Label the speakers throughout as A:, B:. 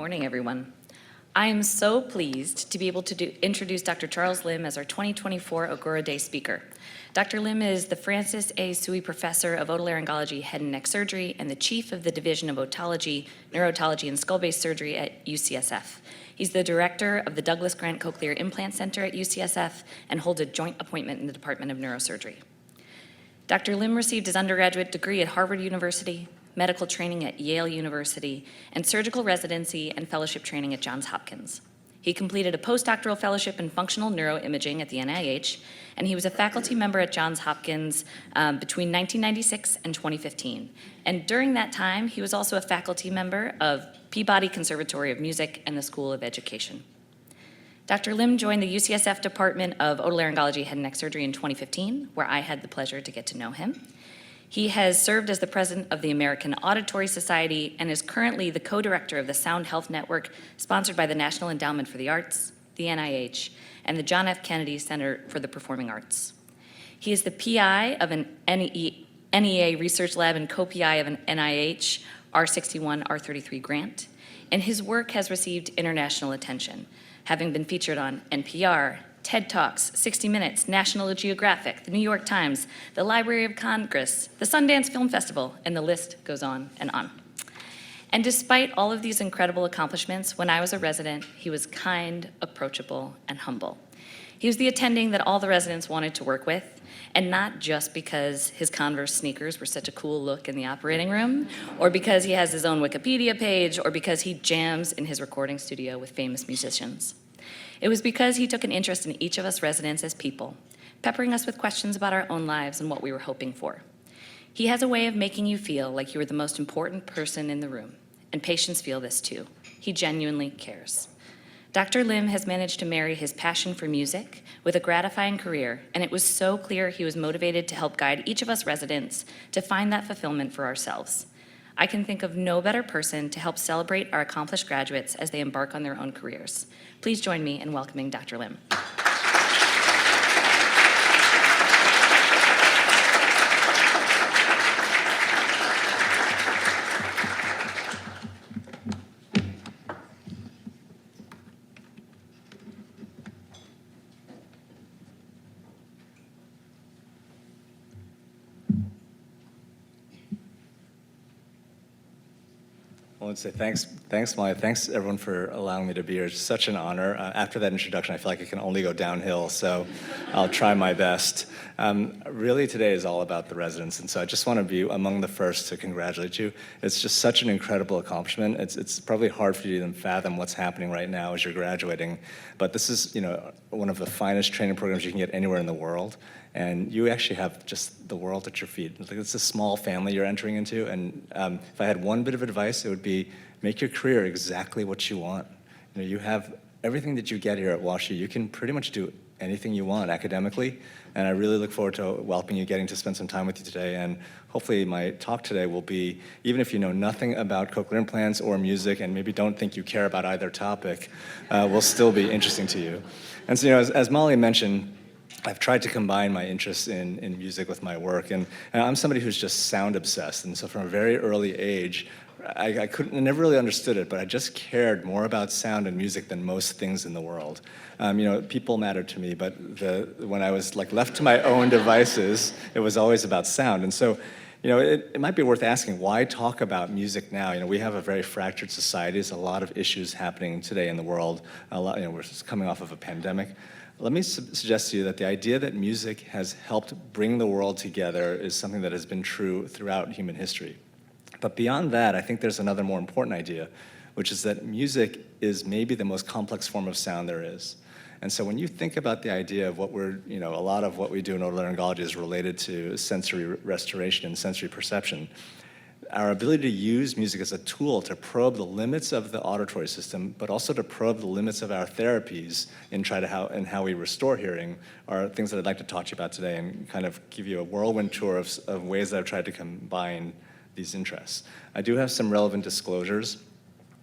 A: morning, everyone. I am so pleased to be able to introduce Dr. Charles Lim as our 2024 Agora Day speaker. Dr. Lim is the Francis A. Tsui Professor of Otolaryngology, Head and Neck Surgery, and the Chief of the Division of Otology, Neurotology, and Skull-Based Surgery at UCSF. He's the Director of the Douglas Grant Cochlear Implant Center at UCSF and holds a joint appointment in the Department of Neurosurgery. Dr. Lim received his undergraduate degree at Harvard University, medical training at Yale University, and surgical residency and fellowship training at Johns Hopkins. He completed a postdoctoral fellowship in functional neuroimaging at the NIH, and he was a faculty member at Johns Hopkins between 1996 and 2015. And during that time, he was also a faculty member of Peabody Conservatory of Music and the School of Education. Dr. Lim joined the UCSF Department of Otolaryngology, Head and Neck Surgery in 2015, where I had the pleasure to get to know him. He has served as the president of the American Auditory Society and is currently the co-director of the Sound Health Network, sponsored by the National Endowment for the Arts, the NIH, and the John F. Kennedy Center for the Performing Arts. He is the PI of an NEA research lab and co-PI of an NIH R61, R33 grant, and his work has received international attention, having been featured on NPR, TED Talks, 60 Minutes, National Geographic, the New York Times, the Library of Congress, the Sundance Film Festival, and the list goes on and on. And despite all of these incredible accomplishments, when I was a resident, he was kind, approachable, and humble. He was the attending that all the residents wanted to work with, and not just because his Converse sneakers were such a cool look in the operating room, or because he has his own Wikipedia page, or because he jams in his recording studio with famous musicians. It was because he took an interest in each of us residents as people, peppering us with questions about our own lives and what we were hoping for. He has a way of making you feel like you are the most important person in the room, and patients feel this too. He genuinely cares. Dr. Lim has managed to marry his passion for music with a gratifying career, and it was so clear he was motivated to help guide each of us residents to find that fulfillment for ourselves. I can think of no better person to help celebrate our accomplished graduates as they embark on their own careers. Please join me in welcoming Dr. Lim.
B: I want to say thanks, Molly. Thanks, everyone, for allowing me to be here. It's such an honor. After that introduction, I feel like it can only go downhill, so I'll try my best. Really, today is all about the residents, and so I just want to be among the first to congratulate you. It's just such an incredible accomplishment. It's probably hard for you to even fathom what's happening right now as you're graduating, but this is, one of the finest training programs you can get anywhere in the world. And you actually have just the world at your feet. It's a small family you're entering into, and if I had one bit of advice, it would be make your career exactly what you want. You have everything that you get here at WashU. You can pretty much do anything you want academically, and I really look forward to welcoming you, getting to spend some time with you today, and hopefully my talk today will be, even if you know nothing about cochlear implants or music and maybe don't think you care about either topic, will still be interesting to you. And so, as Molly mentioned, I've tried to combine my interests in music with my work, and I'm somebody who's just sound obsessed, and so from a very early age, I never really understood it, but I just cared more about sound and music than most things in the world. People mattered to me, but when I was left to my own devices, it was always about sound, and so it might be worth asking, why talk about music now? We have a very fractured society. There's a lot of issues happening today in the world. We're just coming off of a pandemic. Let me suggest to you that the idea that music has helped bring the world together is something that has been true throughout human history. But beyond that, I think there's another more important idea, which is that music is maybe the most complex form of sound there is. And so when you think about the idea of a lot of what we do in otolaryngology is related to sensory restoration and sensory perception. Our ability to use music as a tool to probe the limits of the auditory system, but also to probe the limits of our therapies and how we restore hearing are things that I'd like to talk to you about today and kind of give you a whirlwind tour of ways that I've tried to combine these interests. I do have some relevant disclosures.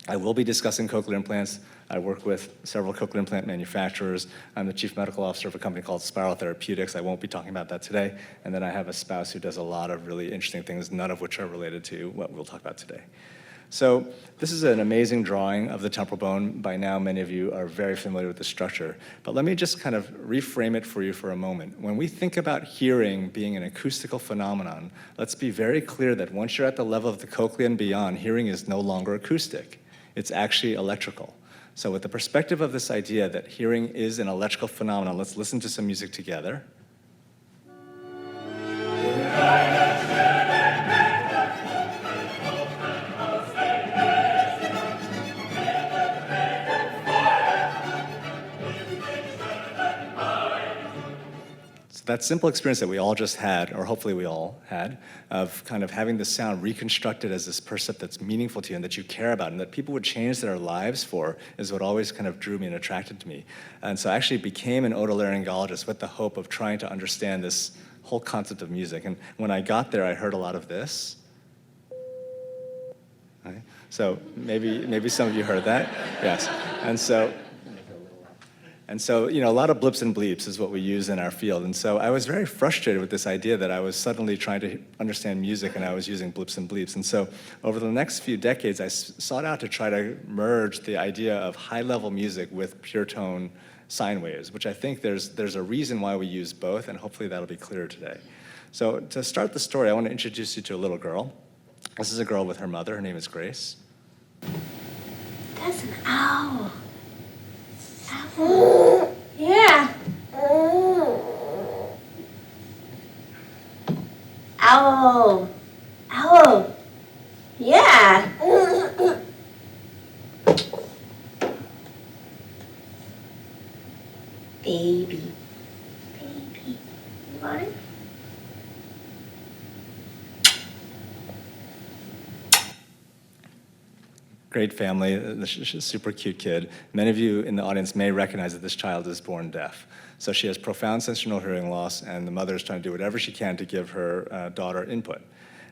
B: I will be discussing cochlear implants. I work with several cochlear implant manufacturers. I'm the chief medical officer of a company called Spiral Therapeutics. I won't be talking about that today. And then I have a spouse who does a lot of really interesting things, none of which are related to what we'll talk about today. So this is an amazing drawing of the temporal bone. By now, many of you are very familiar with the structure. But let me just kind of reframe it for you for a moment. When we think about hearing being an acoustical phenomenon, let's be very clear that once you're at the level of the cochlea and beyond, hearing is no longer acoustic. It's actually electrical. So with the perspective of this idea that hearing is an electrical phenomenon, let's listen to some music together. That simple experience that we all just had, or hopefully we all had, of kind of having the sound reconstructed as this percept that's meaningful to you and that you care about and that people would change their lives for is what always kind of drew me and attracted to me. And so I actually became an otolaryngologist with the hope of trying to understand this whole concept of music. And when I got there, I heard a lot of this. Right? So maybe some of you heard that. Yes. And so, a lot of blips and bleeps is what we use in our field. And so I was very frustrated with this idea that I was suddenly trying to understand music and I was using blips and bleeps. And so over the next few decades, I sought out to try to merge the idea of high-level music with pure tone sine waves, which I think there's a reason why we use both, and hopefully that'll be clearer today. So to start the story, I want to introduce you to a little girl. This is a girl with her mother. Her name is Grace.
C: That's an owl. Owl. Yeah. Owl. Owl. Yeah. Baby. Baby. You want it?
B: Great family, super cute kid. Many of you in the audience may recognize that this child is born deaf. So she has profound sensorineural hearing loss, and the mother is trying to do whatever she can to give her daughter input.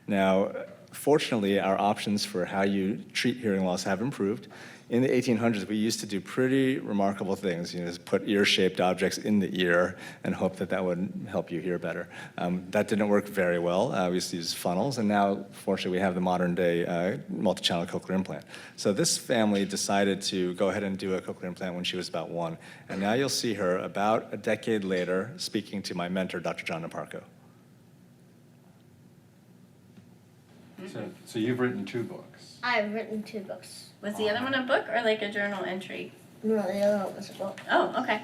B: Now, fortunately, our options for how you treat hearing loss have improved. In the 1800s, we used to do pretty remarkable things, just put ear-shaped objects in the ear and hope that that would help you hear better. That didn't work very well. We used to use funnels, and now, fortunately, we have the modern-day multi-channel cochlear implant. So this family decided to go ahead and do a cochlear implant when she was about 1, and now you'll see her about a decade later speaking to my mentor, Dr. John Naparko.
D: So you've written 2 books.
C: I've written 2 books.
E: Was the other one a book or like a journal entry?
C: No, the other one was a book.
E: Oh, okay.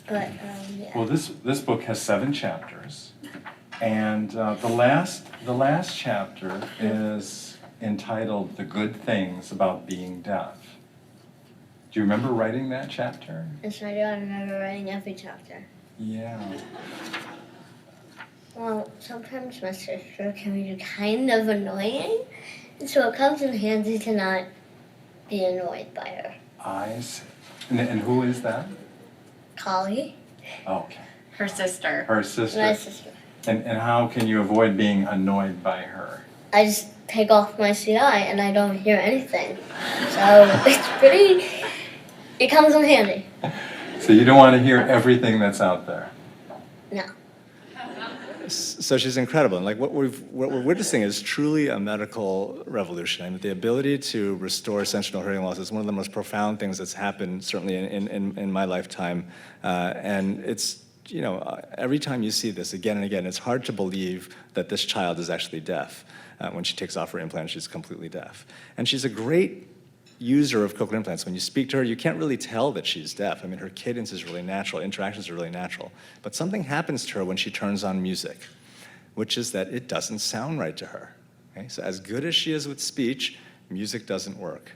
C: But, yeah.
D: Well, this book has 7 chapters, and the last chapter is entitled "The Good Things About Being Deaf." Do you remember writing that chapter?
C: Yes, I do. I remember writing every chapter.
D: Yeah.
C: Well, sometimes my sister can be kind of annoying, and so it comes in handy to not be annoyed by her.
D: I see. And who is that?
C: Collie,
D: Okay.
E: Her sister.
D: Her
C: my
D: sister.
C: sister.
D: And how can you avoid being annoyed by her?
C: I just take off my CI and I don't hear anything. So it comes in handy.
D: So you don't want to hear everything that's out there.
C: No.
B: So she's incredible, and like what we're witnessing is truly a medical revolution. I mean, the ability to restore sensorineural hearing loss is one of the most profound things that's happened, certainly in my lifetime. And it's, every time you see this again and again, it's hard to believe that this child is actually deaf. When she takes off her implant, she's completely deaf, and she's a great user of cochlear implants. When you speak to her, you can't really tell that she's deaf. I mean, her cadence is really natural, interactions are really natural. But something happens to her when she turns on music, which is that it doesn't sound right to her. Okay? So as good as she is with speech, music doesn't work.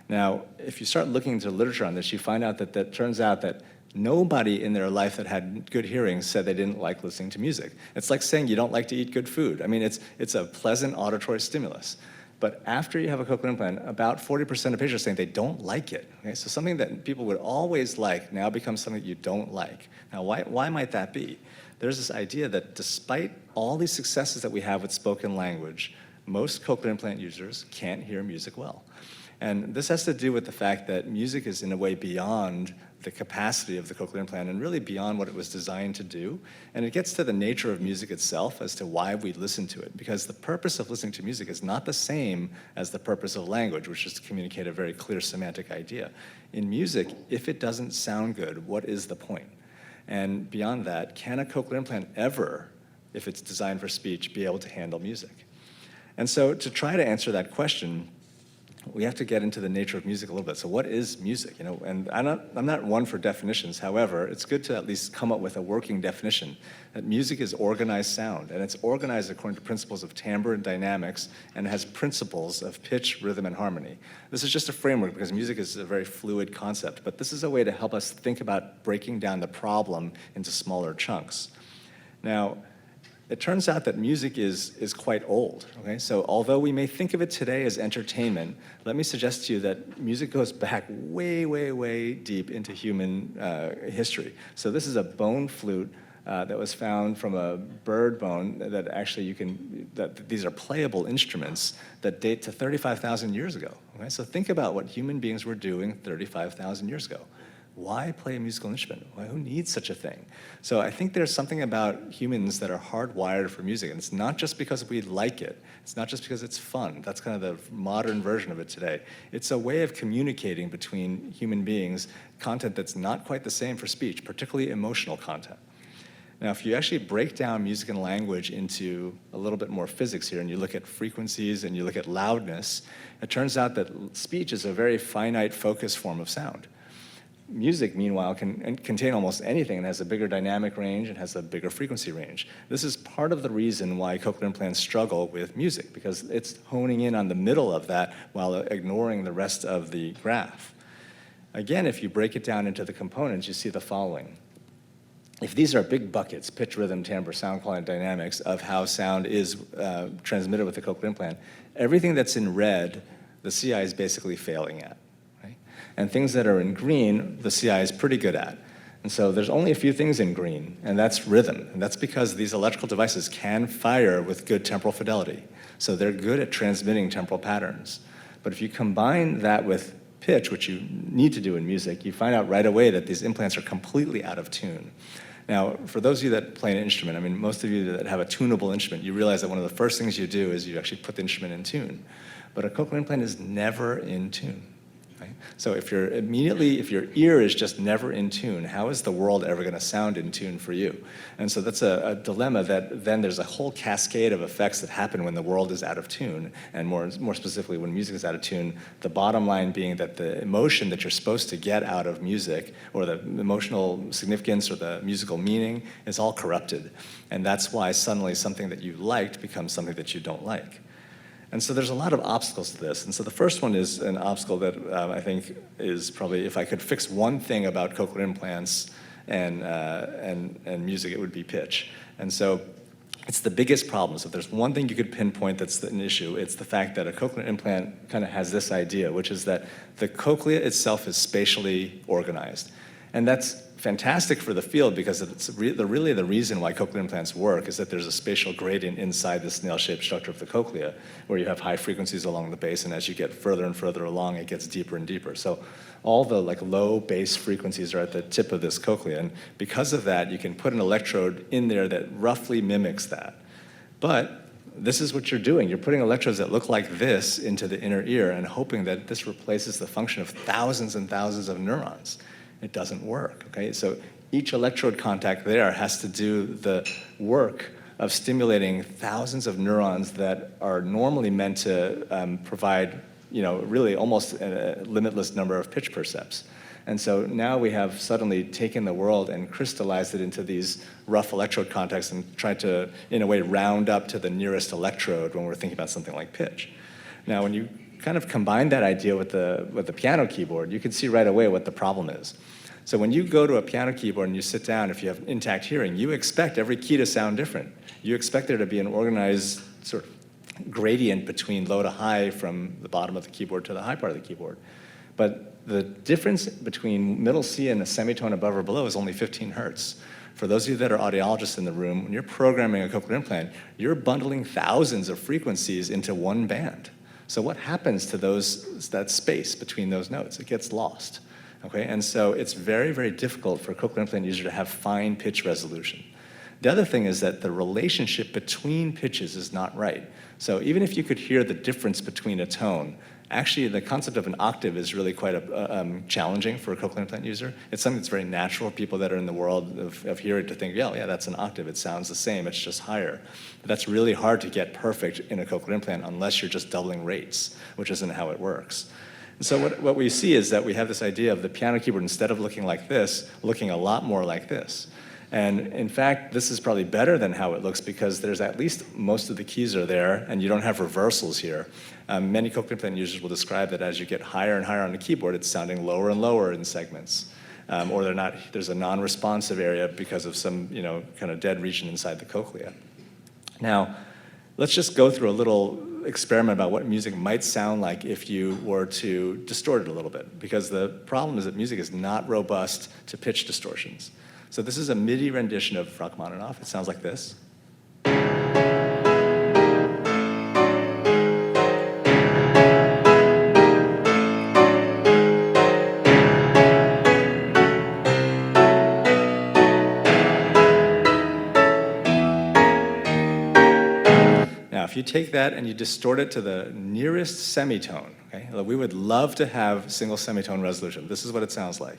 B: Now, if you start looking into literature on this, you find out that it turns out that nobody in their life that had good hearing said they didn't like listening to music. It's like saying you don't like to eat good food. I mean, it's a pleasant auditory stimulus. But after you have a cochlear implant, about 40% of patients are saying they don't like it. Okay? So something that people would always like now becomes something that you don't like. Now, why might that be? There's this idea that despite all these successes that we have with spoken language, most cochlear implant users can't hear music well. And this has to do with the fact that music is in a way beyond the capacity of the cochlear implant and really beyond what it was designed to do. And it gets to the nature of music itself as to why we listen to it. Because the purpose of listening to music is not the same as the purpose of language, which is to communicate a very clear semantic idea. In music, if it doesn't sound good, what is the point? And beyond that, can a cochlear implant ever, if it's designed for speech, be able to handle music? And so to try to answer that question, we have to get into the nature of music a little bit. So what is music? And I'm not one for definitions. However, it's good to at least come up with a working definition that music is organized sound, and it's organized according to principles of timbre and dynamics, and has principles of pitch, rhythm, and harmony. This is just a framework because music is a very fluid concept, but this is a way to help us think about breaking down the problem into smaller chunks. Now, it turns out that music is quite old, okay? So although we may think of it today as entertainment, let me suggest to you that music goes back way, way, way deep into human history. So this is a bone flute that was found from a bird bone that actually these are playable instruments that date to 35,000 years ago, okay? So think about what human beings were doing 35,000 years ago. Why play a musical instrument? Why, who needs such a thing? So I think there's something about humans that are hardwired for music, and it's not just because we like it. It's not just because it's fun. That's kind of the modern version of it today. It's a way of communicating between human beings, content that's not quite the same for speech, particularly emotional content. Now, if you actually break down music and language into a little bit more physics here, and you look at frequencies and you look at loudness, it turns out that speech is a very finite, focused form of sound. Music, meanwhile, can contain almost anything and has a bigger dynamic range and has a bigger frequency range. This is part of the reason why cochlear implants struggle with music, because it's honing in on the middle of that while ignoring the rest of the graph. Again, if you break it down into the components, you see the following. If these are big buckets, pitch, rhythm, timbre, sound quality, dynamics, of how sound is transmitted with the cochlear implant, everything that's in red, the CI is basically failing at. And things that are in green, the CI is pretty good at. And so there's only a few things in green, and that's rhythm. And that's because these electrical devices can fire with good temporal fidelity. So they're good at transmitting temporal patterns. But if you combine that with pitch, which you need to do in music, you find out right away that these implants are completely out of tune. Now, for those of you that play an instrument, I mean, most of you that have a tunable instrument, you realize that one of the first things you do is you actually put the instrument in tune. But a cochlear implant is never in tune. So if your ear is just never in tune, how is the world ever going to sound in tune for you? And so that's a dilemma that then there's a whole cascade of effects that happen when the world is out of tune, and more specifically when music is out of tune, the bottom line being that the emotion that you're supposed to get out of music, or the emotional significance or the musical meaning, is all corrupted. And that's why suddenly something that you liked becomes something that you don't like. And so there's a lot of obstacles to this. And so the first one is an obstacle that I think is probably, if I could fix one thing about cochlear implants and music, it would be pitch. And so it's the biggest problem. So if there's one thing you could pinpoint that's an issue, it's the fact that a cochlear implant kind of has this idea, which is that the cochlea itself is spatially organized. And that's fantastic for the field because it's really the reason why cochlear implants work is that there's a spatial gradient inside the snail-shaped structure of the cochlea where you have high frequencies along the base, and as you get further and further along, it gets deeper and deeper. So all the low base frequencies are at the tip of this cochlea, and because of that, you can put an electrode in there that roughly mimics that. But this is what you're doing. You're putting electrodes that look like this into the inner ear and hoping that this replaces the function of thousands and thousands of neurons. It doesn't work, okay? So each electrode contact there has to do the work of stimulating thousands of neurons that are normally meant to provide, really almost a limitless number of pitch percepts. And so now we have suddenly taken the world and crystallized it into these rough electrode contacts and tried to, in a way, round up to the nearest electrode when we're thinking about something like pitch. Now, when you kind of combine that idea with the piano keyboard, you can see right away what the problem is. So when you go to a piano keyboard and you sit down, if you have intact hearing, you expect every key to sound different. You expect there to be an organized sort of gradient between low to high from the bottom of the keyboard to the high part of the keyboard. But the difference between middle C and a semitone above or below is only 15 hertz. For those of you that are audiologists in the room, when you're programming a cochlear implant, you're bundling thousands of frequencies into one band. So what happens to that space between those notes? It gets lost. Okay, and so it's very, very difficult for a cochlear implant user to have fine pitch resolution. The other thing is that the relationship between pitches is not right. So even if you could hear the difference between a tone, actually the concept of an octave is really quite challenging for a cochlear implant user. It's something that's very natural for people that are in the world of hearing to think, yeah, that's an octave, it sounds the same, it's just higher. But that's really hard to get perfect in a cochlear implant unless you're just doubling rates, which isn't how it works. And so what we see is that we have this idea of the piano keyboard, instead of looking like this, looking a lot more like this. And in fact, this is probably better than how it looks because there's at least most of the keys are there and you don't have reversals here. Many cochlear implant users will describe that as you get higher and higher on the keyboard, it's sounding lower and lower in segments. Or there's a non-responsive area because of some kind of dead region inside the cochlea. Now, let's just go through a little experiment about what music might sound like if you were to distort it a little bit, because the problem is that music is not robust to pitch distortions. So this is a MIDI rendition of Rachmaninoff. It sounds like this. If you take that and you distort it to the nearest semitone, okay? We would love to have single semitone resolution. This is what it sounds like.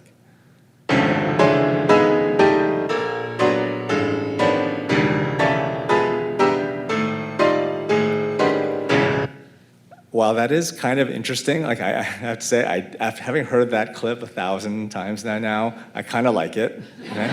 B: While that is kind of interesting, like I have to say, after having heard that clip 1,000 times now, I kind of like it. Okay?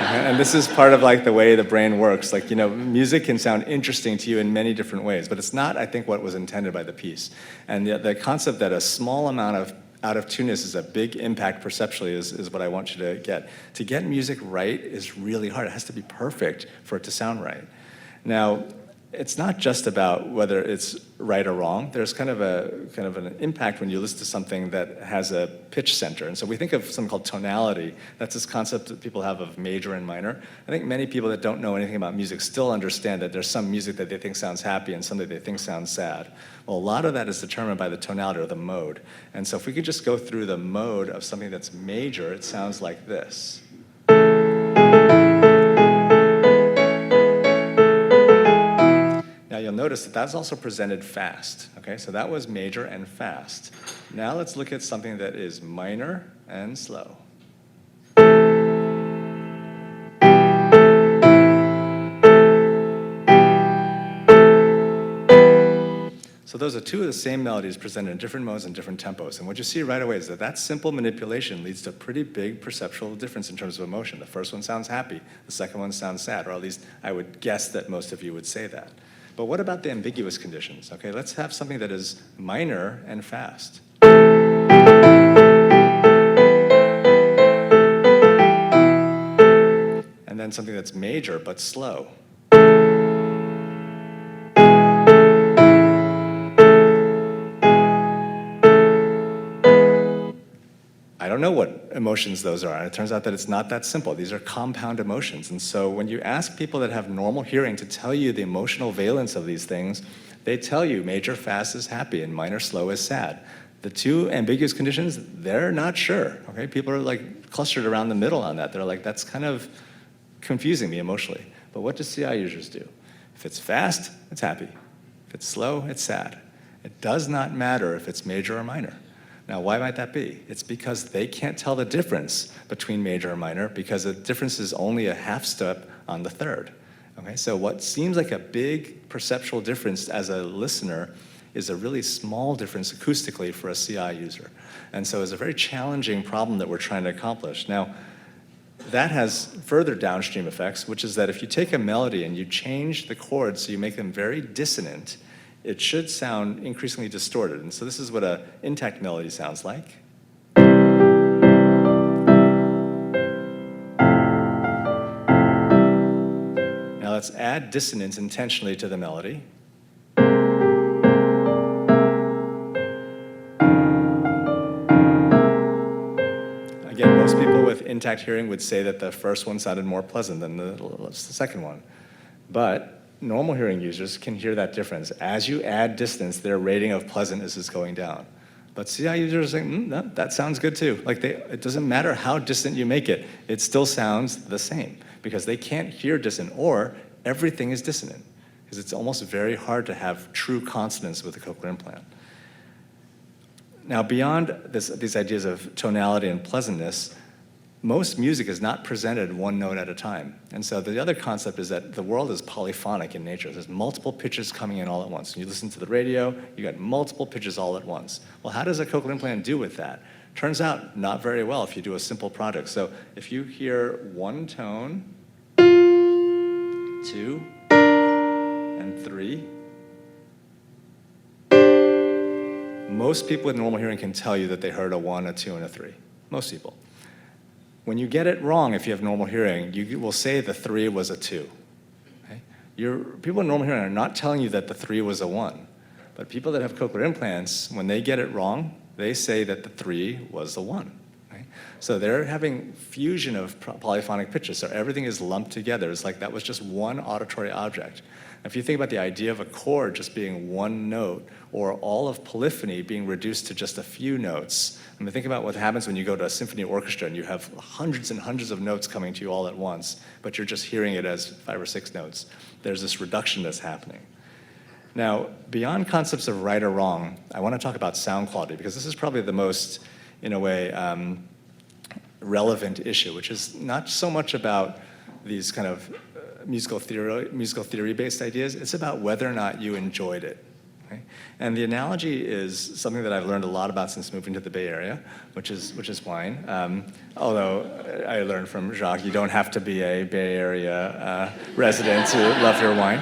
B: And this is part of like the way the brain works. Like, music can sound interesting to you in many different ways, but it's not, I think, what was intended by the piece. And the concept that a small amount of out of tuneness is a big impact perceptually is what I want you to get. To get music right is really hard. It has to be perfect for it to sound right. Now, it's not just about whether it's right or wrong. There's kind of an impact when you listen to something that has a pitch center. And so we think of something called tonality. That's this concept that people have of major and minor. I think many people that don't know anything about music still understand that there's some music that they think sounds happy and some that they think sounds sad. Well, a lot of that is determined by the tonality or the mode. And so if we could just go through the mode of something that's major, it sounds like this. Now you'll notice that that's also presented fast, okay? So that was major and fast. Now let's look at something that is minor and slow. So those are two of the same melodies presented in different modes and different tempos. And what you see right away is that simple manipulation leads to a pretty big perceptual difference in terms of emotion. The first one sounds happy, the second one sounds sad, or at least I would guess that most of you would say that. But what about the ambiguous conditions? Okay, let's have something that is minor and fast. And then something that's major but slow. I don't know what emotions those are, and it turns out that it's not that simple. These are compound emotions, and so when you ask people that have normal hearing to tell you the emotional valence of these things, they tell you major fast is happy and minor slow is sad. The two ambiguous conditions, they're not sure, okay? People are like clustered around the middle on that. They're like, that's kind of confusing me emotionally. But what do CI users do? If it's fast, it's happy. If it's slow, it's sad. It does not matter if it's major or minor. Now, why might that be? It's because they can't tell the difference between major and minor because the difference is only a half step on the third. Okay, so what seems like a big perceptual difference as a listener is a really small difference acoustically for a CI user. And so it's a very challenging problem that we're trying to accomplish. Now, that has further downstream effects, which is that if you take a melody and you change the chords so you make them very dissonant, it should sound increasingly distorted. And so this is what an intact melody sounds like. Now let's add dissonance intentionally to the melody. Again, most people with intact hearing would say that the first one sounded more pleasant than the second one. But normal hearing users can hear that difference. As you add distance, their rating of pleasantness is going down. But CI users are saying, no, that sounds good too. Like it doesn't matter how distant you make it, it still sounds the same because they can't hear dissonant, or everything is dissonant, because it's almost very hard to have true consonance with a cochlear implant. Now, beyond these ideas of tonality and pleasantness, most music is not presented one note at a time. And so the other concept is that the world is polyphonic in nature. There's multiple pitches coming in all at once. When you listen to the radio, you got multiple pitches all at once. Well, how does a cochlear implant do with that? Turns out not very well if you do a simple project. So if you hear one tone, 2, and 3, most people with normal hearing can tell you that they heard a 1, a 2, and a 3. Most people. When you get it wrong, if you have normal hearing, you will say the 3 was a 2. Okay? People with normal hearing are not telling you that the 3 was a 1. But people that have cochlear implants, when they get it wrong, they say that the 3 was a 1. Okay? So they're having fusion of polyphonic pitches, so everything is lumped together. It's like that was just one auditory object. If you think about the idea of a chord just being one note, or all of polyphony being reduced to just a few notes, I mean, think about what happens when you go to a symphony orchestra and you have hundreds and hundreds of notes coming to you all at once, but you're just hearing it as 5 or 6 notes. There's this reduction that's happening. Now, beyond concepts of right or wrong, I want to talk about sound quality, because this is probably the most, in a way, relevant issue, which is not so much about these kind of musical theory-based ideas. It's about whether or not you enjoyed it. Okay? And the analogy is something that I've learned a lot about since moving to the Bay Area, which is wine. Although I learned from Jacques, you don't have to be a Bay Area resident to love your wine.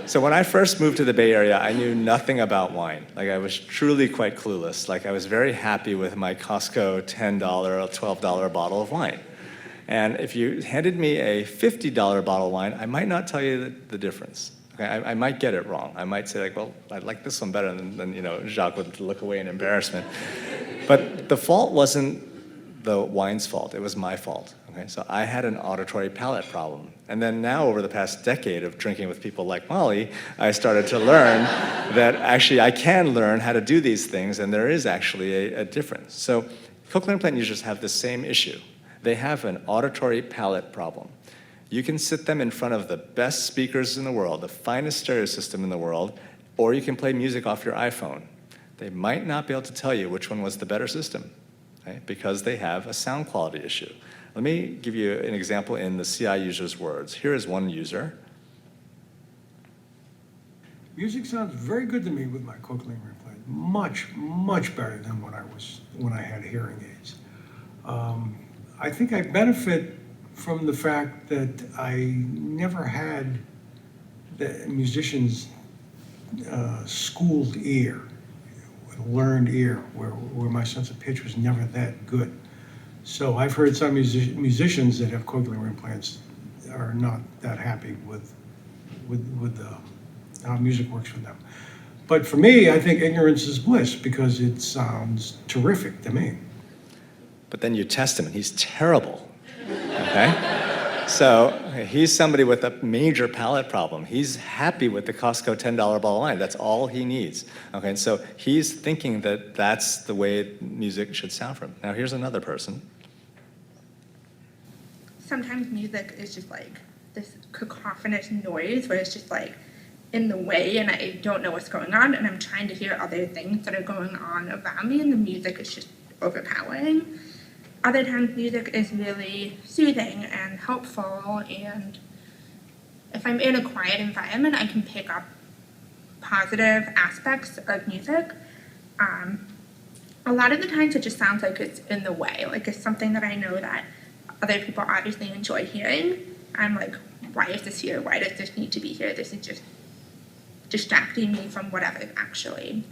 B: So when I first moved to the Bay Area, I knew nothing about wine. Like, I was truly quite clueless. Like, I was very happy with my Costco $10 or $12 bottle of wine. And if you handed me a $50 bottle of wine, I might not tell you the difference. Okay, I might get it wrong. I might say, like, well, I like this one better than Jacques would look away in embarrassment. But the fault wasn't the wine's fault. It was my fault. Okay, so I had an auditory palate problem. And then now, over the past decade of drinking with people like Molly, I started to learn that actually I can learn how to do these things, and there is actually a difference. So cochlear implant users have the same issue. They have an auditory palate problem. You can sit them in front of the best speakers in the world, the finest stereo system in the world, or you can play music off your iPhone. They might not be able to tell you which one was the better system, okay, because they have a sound quality issue. Let me give you an example in the CI user's words. Here is one user.
F: Music sounds very good to me with my cochlear implant. Much, much better than when I had hearing aids. I think I benefit from the fact that I never had the musician's schooled ear, learned ear, where my sense of pitch was never that good. So I've heard some musicians that have cochlear implants are not that happy with how music works for them. But for me, I think ignorance is bliss, because it sounds terrific to me.
B: But then you test him and he's terrible, okay? So he's somebody with a major palate problem. He's happy with the Costco $10 bottle of wine. That's all he needs, okay? And so he's thinking that that's the way music should sound for him. Now here's another person.
G: Sometimes music is just like this cacophonous noise where it's just like in the way and I don't know what's going on, and I'm trying to hear other things that are going on around me, and the music is just overpowering. Other times music is really soothing and helpful, and if I'm in a quiet environment, I can pick up positive aspects of music. A lot of the times it just sounds like it's in the way, like it's something that I know that other people obviously enjoy hearing. I'm like, why is this here? Why does this need to be here? This is just distracting me from whatever actually.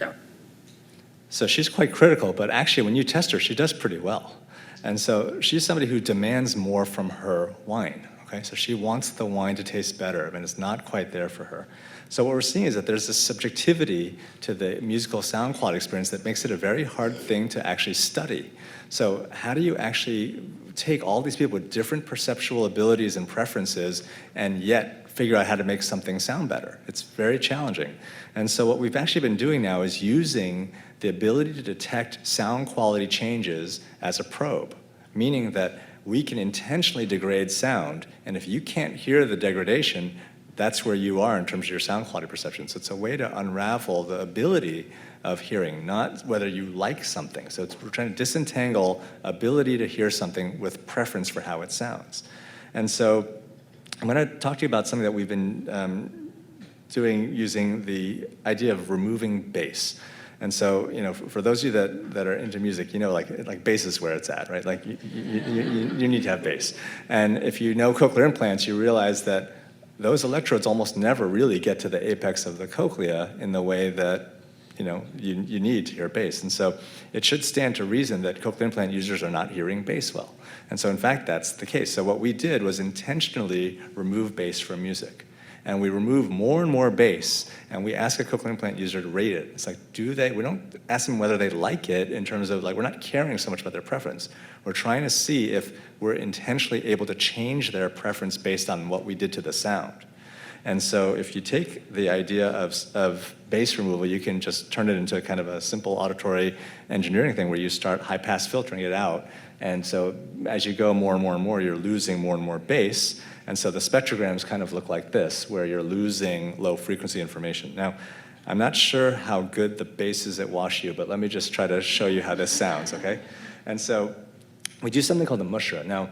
B: So she's quite critical, but actually when you test her, she does pretty well. And so she's somebody who demands more from her wine, okay? So she wants the wine to taste better, and it's not quite there for her. So what we're seeing is that there's this subjectivity to the musical sound quality experience that makes it a very hard thing to actually study. So how do you actually take all these people with different perceptual abilities and preferences and yet figure out how to make something sound better? It's very challenging. And so what we've actually been doing now is using the ability to detect sound quality changes as a probe, meaning that we can intentionally degrade sound, and if you can't hear the degradation, that's where you are in terms of your sound quality perception. So it's a way to unravel the ability of hearing, not whether you like something. So we're trying to disentangle ability to hear something with preference for how it sounds. And so I'm going to talk to you about something that we've been doing using the idea of removing bass. And so, for those of you that are into music, like bass is where it's at, right? Like you need to have bass. And if you know cochlear implants, you realize that those electrodes almost never really get to the apex of the cochlea in the way that you need to hear bass. And so it should stand to reason that cochlear implant users are not hearing bass well. And so in fact, that's the case. So what we did was intentionally remove bass from music. And we remove more and more bass, and we ask a cochlear implant user to rate it. It's like, we don't ask them whether they like it in terms of, we're not caring so much about their preference. We're trying to see if we're intentionally able to change their preference based on what we did to the sound. And so if you take the idea of bass removal, you can just turn it into kind of a simple auditory engineering thing where you start high-pass filtering it out. And so as you go more and more and more, you're losing more and more bass. And so the spectrograms kind of look like this, where you're losing low-frequency information. Now, I'm not sure how good the bass is at WashU, but let me just try to show you how this sounds, okay? And so we do something called the mushra. Now,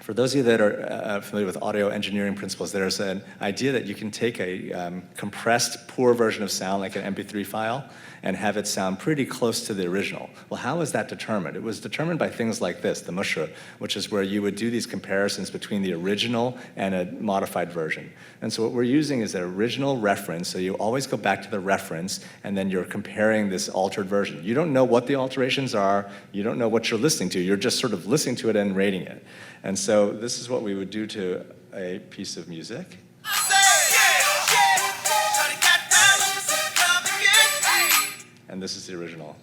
B: for those of you that are familiar with audio engineering principles, there's an idea that you can take a compressed, poor version of sound, like an MP3 file, and have it sound pretty close to the original. Well, how is that determined? It was determined by things like this, the mushra, which is where you would do these comparisons between the original and a modified version. And so what we're using is an original reference, so you always go back to the reference, and then you're comparing this altered version. You don't know what the alterations are, you don't know what you're listening to, you're just sort of listening to it and rating it. And so this is what we would do to a piece of music. And this is the original.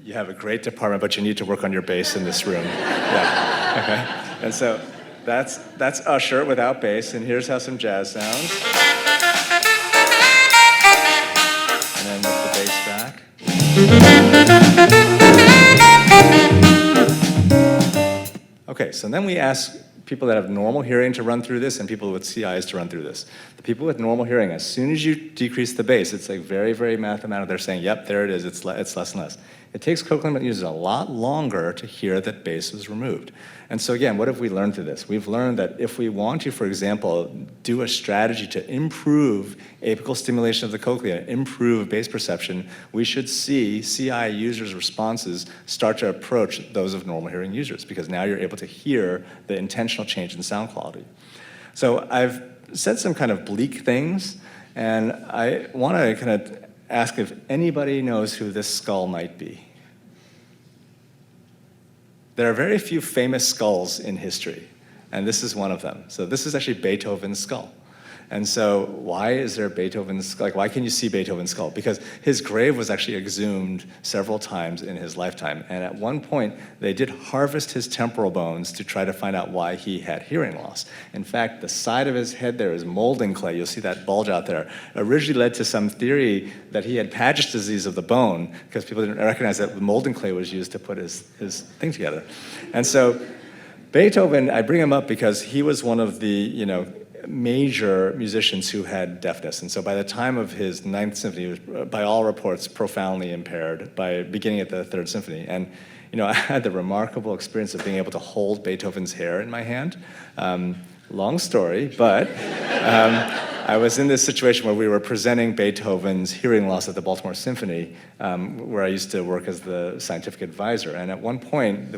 B: You have a great department, but you need to work on your bass in this room. Yeah. Okay. And so that's Usher without bass, and here's how some jazz sounds. And then with the bass back. Okay, so then we ask people that have normal hearing to run through this and people with CIs to run through this. The people with normal hearing, as soon as you decrease the bass, it's like very, very mathematical. They're saying, yep, there it is, it's less and less. It takes cochlear implant users a lot longer to hear that bass was removed. And so again, what have we learned through this? We've learned that if we want to, for example, do a strategy to improve apical stimulation of the cochlea, improve bass perception, we should see CI users' responses start to approach those of normal hearing users, because now you're able to hear the intentional change in sound quality. So I've said some kind of bleak things, and I want to kind of ask if anybody knows who this skull might be. There are very few famous skulls in history, and this is one of them. So this is actually Beethoven's skull. And so why is there Beethoven's skull? Why can you see Beethoven's skull? Because his grave was actually exhumed several times in his lifetime. And at one point, they did harvest his temporal bones to try to find out why he had hearing loss. In fact, the side of his head there is molding clay. You'll see that bulge out there. Originally led to some theory that he had Paget's disease of the bone, because people didn't recognize that the molding clay was used to put his thing together. And so Beethoven, I bring him up because he was one of the, major musicians who had deafness. And so by the time of his Ninth Symphony, he was, by all reports, profoundly impaired by beginning at the Third Symphony. And, I had the remarkable experience of being able to hold Beethoven's hair in my hand. Long story, but I was in this situation where we were presenting Beethoven's hearing loss at the Baltimore Symphony, where I used to work as the scientific advisor. And at one point,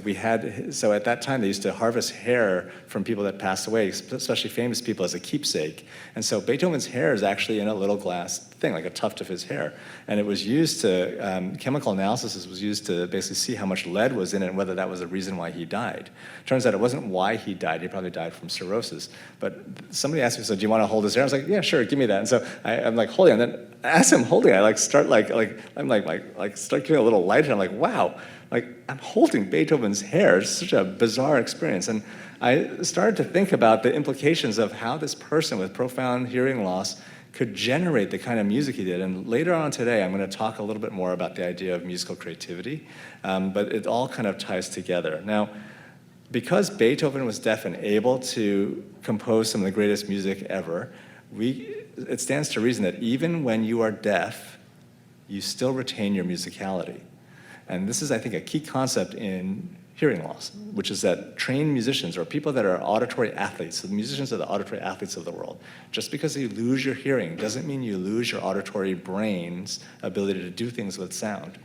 B: so at that time, they used to harvest hair from people that passed away, especially famous people, as a keepsake. And so Beethoven's hair is actually in a little glass thing, like a tuft of his hair. And it was used to, chemical analysis was used to basically see how much lead was in it and whether that was the reason why he died. Turns out it wasn't why he died. He probably died from cirrhosis. But somebody asked me, so do you want to hold his hair? I was like, yeah, sure, give me that. And so I'm like holding it. And then as I'm holding it, I start start getting a little lighter. I'm like, wow, I'm holding Beethoven's hair. It's such a bizarre experience. And I started to think about the implications of how this person with profound hearing loss could generate the kind of music he did. And later on today, I'm going to talk a little bit more about the idea of musical creativity, but it all kind of ties together. Now, because Beethoven was deaf and able to compose some of the greatest music ever, it stands to reason that even when you are deaf, you still retain your musicality. And this is, I think, a key concept in hearing loss, which is that trained musicians, or people that are auditory athletes, so the musicians are the auditory athletes of the world, just because you lose your hearing doesn't mean you lose your auditory brain's ability to do things with sound.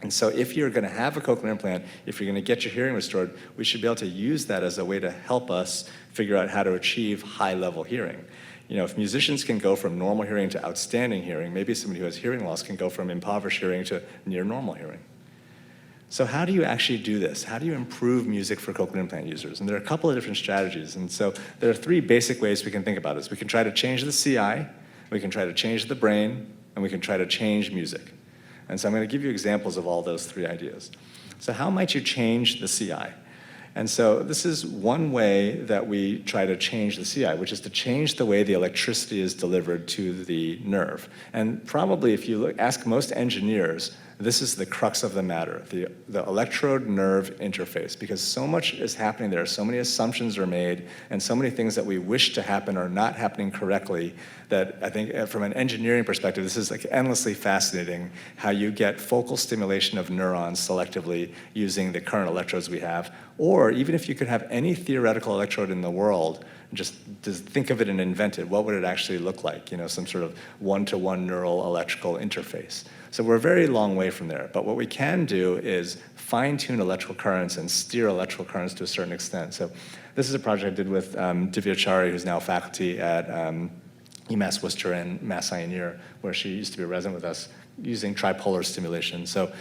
B: And so if you're going to have a cochlear implant, if you're going to get your hearing restored, we should be able to use that as a way to help us figure out how to achieve high-level hearing. You know, if musicians can go from normal hearing to outstanding hearing, maybe somebody who has hearing loss can go from impoverished hearing to near normal hearing. So how do you actually do this? How do you improve music for cochlear implant users? And there are a couple of different strategies. And so there are three basic ways we can think about this. We can try to change the CI, we can try to change the brain, and we can try to change music. And so I'm going to give you examples of all those three ideas. So how might you change the CI? And so this is one way that we try to change the CI, which is to change the way the electricity is delivered to the nerve. And probably if you ask most engineers, this is the crux of the matter, the electrode-nerve interface, because so much is happening there, so many assumptions are made, and so many things that we wish to happen are not happening correctly, that I think from an engineering perspective, this is endlessly fascinating, how you get focal stimulation of neurons selectively using the current electrodes we have, or even if you could have any theoretical electrode in the world, just think of it and invent it, what would it actually look like? You know, some sort of one-to-one neural electrical interface. So we're a very long way from there. But what we can do is fine-tune electrical currents and steer electrical currents to a certain extent. So this is a project I did with Divya Chari, who's now faculty at UMass Worcester and Mass Ioneer, where she used to be a resident with us, using tripolar stimulation. So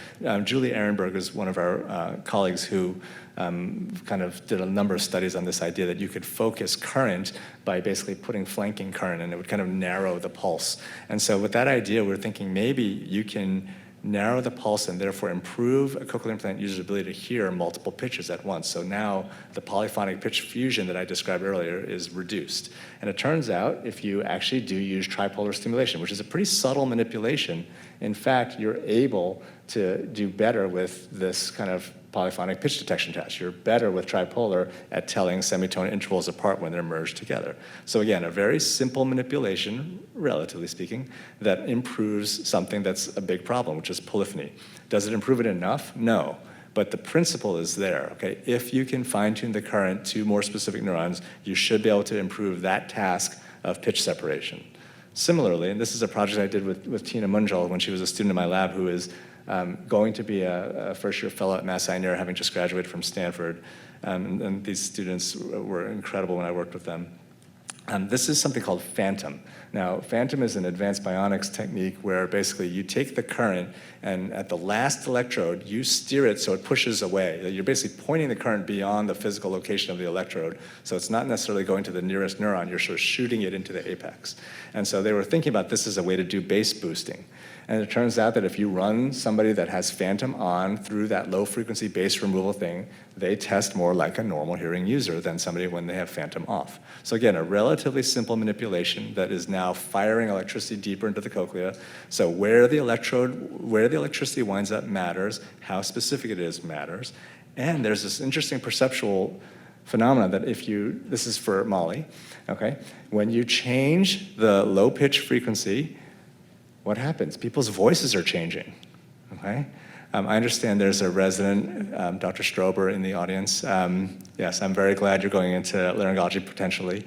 B: Julie Ehrenberg is one of our colleagues who kind of did a number of studies on this idea that you could focus current by basically putting flanking current, and it would kind of narrow the pulse. And so with that idea, we're thinking maybe you can narrow the pulse and therefore improve a cochlear implant user's ability to hear multiple pitches at once. So now the polyphonic pitch fusion that I described earlier is reduced. And it turns out if you actually do use tripolar stimulation, which is a pretty subtle manipulation, in fact, you're able to do better with this kind of polyphonic pitch detection test. You're better with tripolar at telling semitone intervals apart when they're merged together. So again, a very simple manipulation, relatively speaking, that improves something that's a big problem, which is polyphony. Does it improve it enough? No. But the principle is there, okay? If you can fine-tune the current to more specific neurons, you should be able to improve that task of pitch separation. Similarly, and this is a project I did with Tina Munjal when she was a student in my lab, who is going to be a first-year fellow at Mass Ioneer, having just graduated from Stanford. And these students were incredible when I worked with them. This is something called Phantom. Now, Phantom is an advanced bionics technique where basically you take the current and at the last electrode, you steer it so it pushes away. You're basically pointing the current beyond the physical location of the electrode. So it's not necessarily going to the nearest neuron, you're sort of shooting it into the apex. And so they were thinking about this as a way to do bass boosting. And it turns out that if you run somebody that has Phantom on through that low frequency bass removal thing, they test more like a normal hearing user than somebody when they have Phantom off. So again, a relatively simple manipulation that is now firing electricity deeper into the cochlea. So where the electricity winds up matters, how specific it is matters. And there's this interesting perceptual phenomena that this is for Molly, okay? When you change the low pitch frequency, what happens? People's voices are changing, okay? I understand there's a resident, Dr. Strober, in the audience. Yes, I'm very glad you're going into laryngology potentially.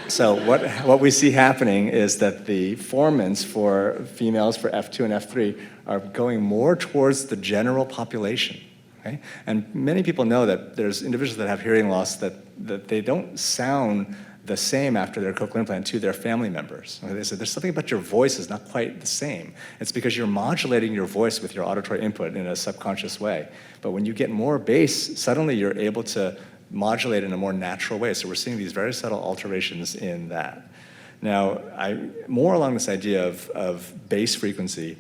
B: So what we see happening is that the formants for females for F2 and F3 are going more towards the general population, okay? And many people know that there's individuals that have hearing loss that they don't sound the same after their cochlear implant to their family members. They said, there's something about your voice is not quite the same. It's because you're modulating your voice with your auditory input in a subconscious way. But when you get more bass, suddenly you're able to modulate in a more natural way. So we're seeing these very subtle alterations in that. Now, more along this idea of bass frequency,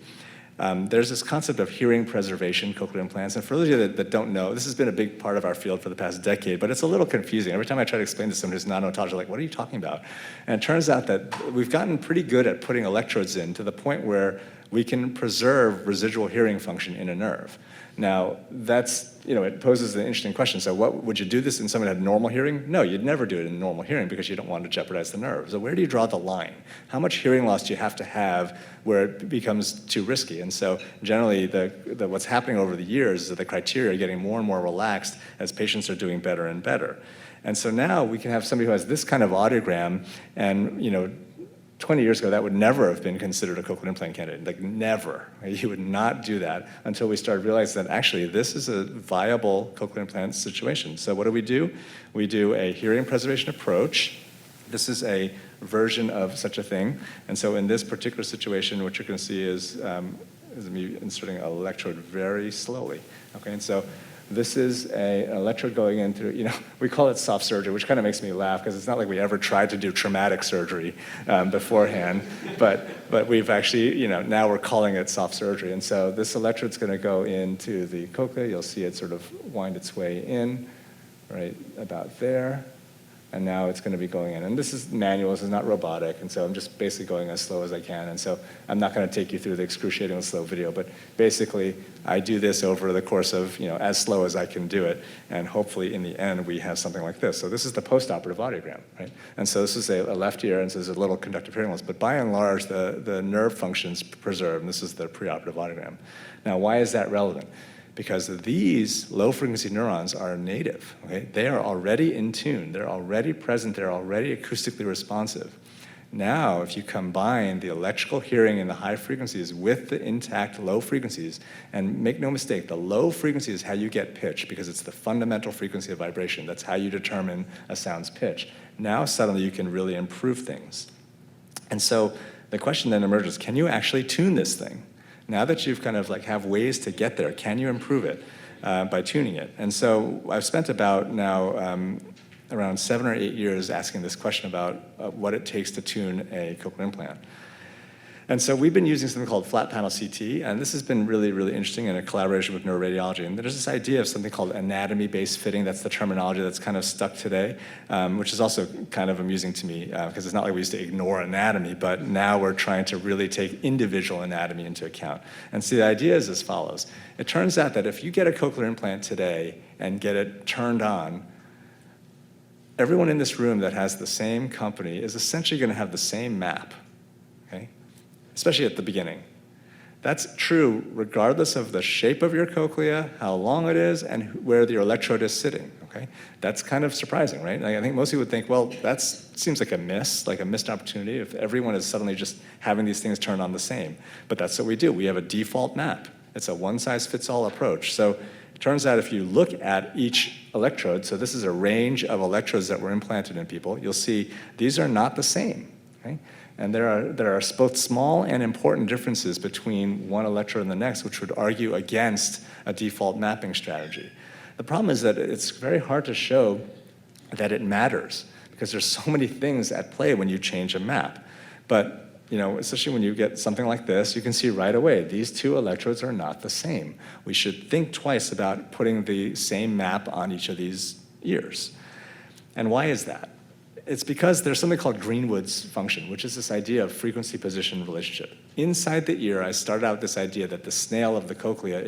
B: there's this concept of hearing preservation cochlear implants. And for those of you that don't know, this has been a big part of our field for the past decade, but it's a little confusing. Every time I try to explain to someone who's not an otologist, they're like, what are you talking about? And it turns out that we've gotten pretty good at putting electrodes in to the point where we can preserve residual hearing function in a nerve. Now, that's, it poses an interesting question. So would you do this in someone who had normal hearing? No, you'd never do it in normal hearing because you don't want to jeopardize the nerve. So where do you draw the line? How much hearing loss do you have to have where it becomes too risky? And so generally, what's happening over the years is that the criteria are getting more and more relaxed as patients are doing better and better. And so now we can have somebody who has this kind of audiogram and, 20 years ago, that would never have been considered a cochlear implant candidate, like never. You would not do that until we started realizing that actually this is a viable cochlear implant situation. So what do? We do a hearing preservation approach. This is a version of such a thing. And so in this particular situation, what you're going to see is me inserting an electrode very slowly. Okay, and so this is an electrode going in through, we call it soft surgery, which kind of makes me laugh because it's not like we ever tried to do traumatic surgery beforehand, but we've actually, now we're calling it soft surgery. And so this electrode's going to go into the cochlea. You'll see it sort of wind its way in, right about there. And now it's going to be going in. And this is manual, this is not robotic, and so I'm just basically going as slow as I can. And so I'm not going to take you through the excruciatingly slow video, but basically I do this over the course of, as slow as I can do it, and hopefully in the end we have something like this. So this is the postoperative audiogram, right? And so this is a left ear, and so there's a little conductive hearing loss, but by and large the nerve function's preserved, and this is the preoperative audiogram. Now, why is that relevant? Because these low-frequency neurons are native, okay? They are already in tune, they're already present, they're already acoustically responsive. Now, if you combine the electrical hearing in the high frequencies with the intact low frequencies, and make no mistake, the low frequency is how you get pitch because it's the fundamental frequency of vibration. That's how you determine a sound's pitch. Now, suddenly, you can really improve things. And so the question then emerges, can you actually tune this thing? Now that you've kind of have ways to get there, can you improve it by tuning it? And so I've spent about now around 7 or 8 years asking this question about what it takes to tune a cochlear implant. And so we've been using something called flat panel CT, and this has been really, really interesting in a collaboration with neuroradiology. And there's this idea of something called anatomy-based fitting. That's the terminology that's kind of stuck today, which is also kind of amusing to me because it's not like we used to ignore anatomy, but now we're trying to really take individual anatomy into account. And so the idea is as follows. It turns out that if you get a cochlear implant today and get it turned on, everyone in this room that has the same company is essentially going to have the same map, okay? Especially at the beginning. That's true regardless of the shape of your cochlea, how long it is, and where your electrode is sitting, okay? That's kind of surprising, right? I think most people would think, well, that seems like a missed opportunity if everyone is suddenly just having these things turned on the same. But that's what we do. We have a default map. It's a one-size-fits-all approach. So it turns out if you look at each electrode, so this is a range of electrodes that were implanted in people, you'll see these are not the same, okay? And there are both small and important differences between one electrode and the next, which would argue against a default mapping strategy. The problem is that it's very hard to show that it matters because there's so many things at play when you change a map. But especially when you get something like this, you can see right away, these two electrodes are not the same. We should think twice about putting the same map on each of these ears. And why is that? It's because there's something called Greenwood's function, which is this idea of frequency-position relationship. Inside the ear, I started out with this idea that the snail of the cochlea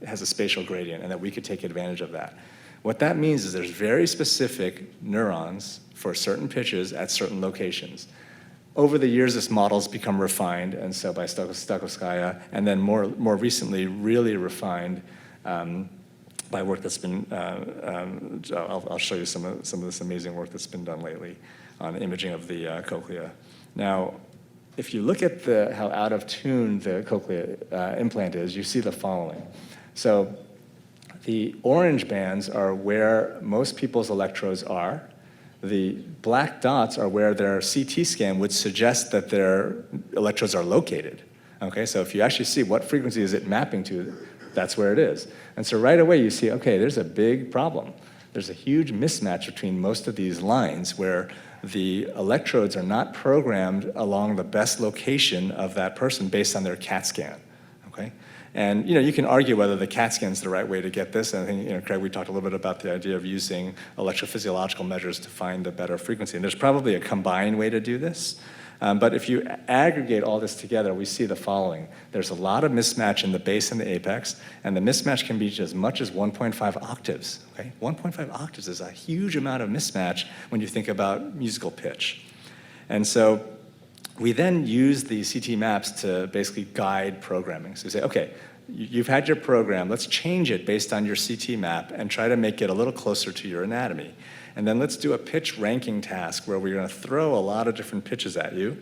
B: has a spatial gradient and that we could take advantage of that. What that means is there's very specific neurons for certain pitches at certain locations. Over the years, this model's become refined, and so by Stokowskaya, and then more recently, really refined by work that's been, I'll show you some of this amazing work that's been done lately on imaging of the cochlea. Now, if you look at how out of tune the cochlea implant is, you see the following. So the orange bands are where most people's electrodes are. the black dots are where their CT scan would suggest that their electrodes are located. Okay, so if you actually see what frequency is it mapping to, that's where it is. And so right away you see, okay, there's a big problem. There's a huge mismatch between most of these lines where the electrodes are not programmed along the best location of that person based on their CAT scan, okay? And you can argue whether the CAT scan is the right way to get this. And I think, Craig, we talked a little bit about the idea of using electrophysiological measures to find the better frequency. And there's probably a combined way to do this. But if you aggregate all this together, we see the following. There's a lot of mismatch in the base and the apex, and the mismatch can be as much as 1.5 octaves. Okay? 1.5 octaves is a huge amount of mismatch when you think about musical pitch. And so we then use the CT maps to basically guide programming. So we say, okay, you've had your program, let's change it based on your CT map and try to make it a little closer to your anatomy. And then let's do a pitch ranking task where we're gonna throw a lot of different pitches at you,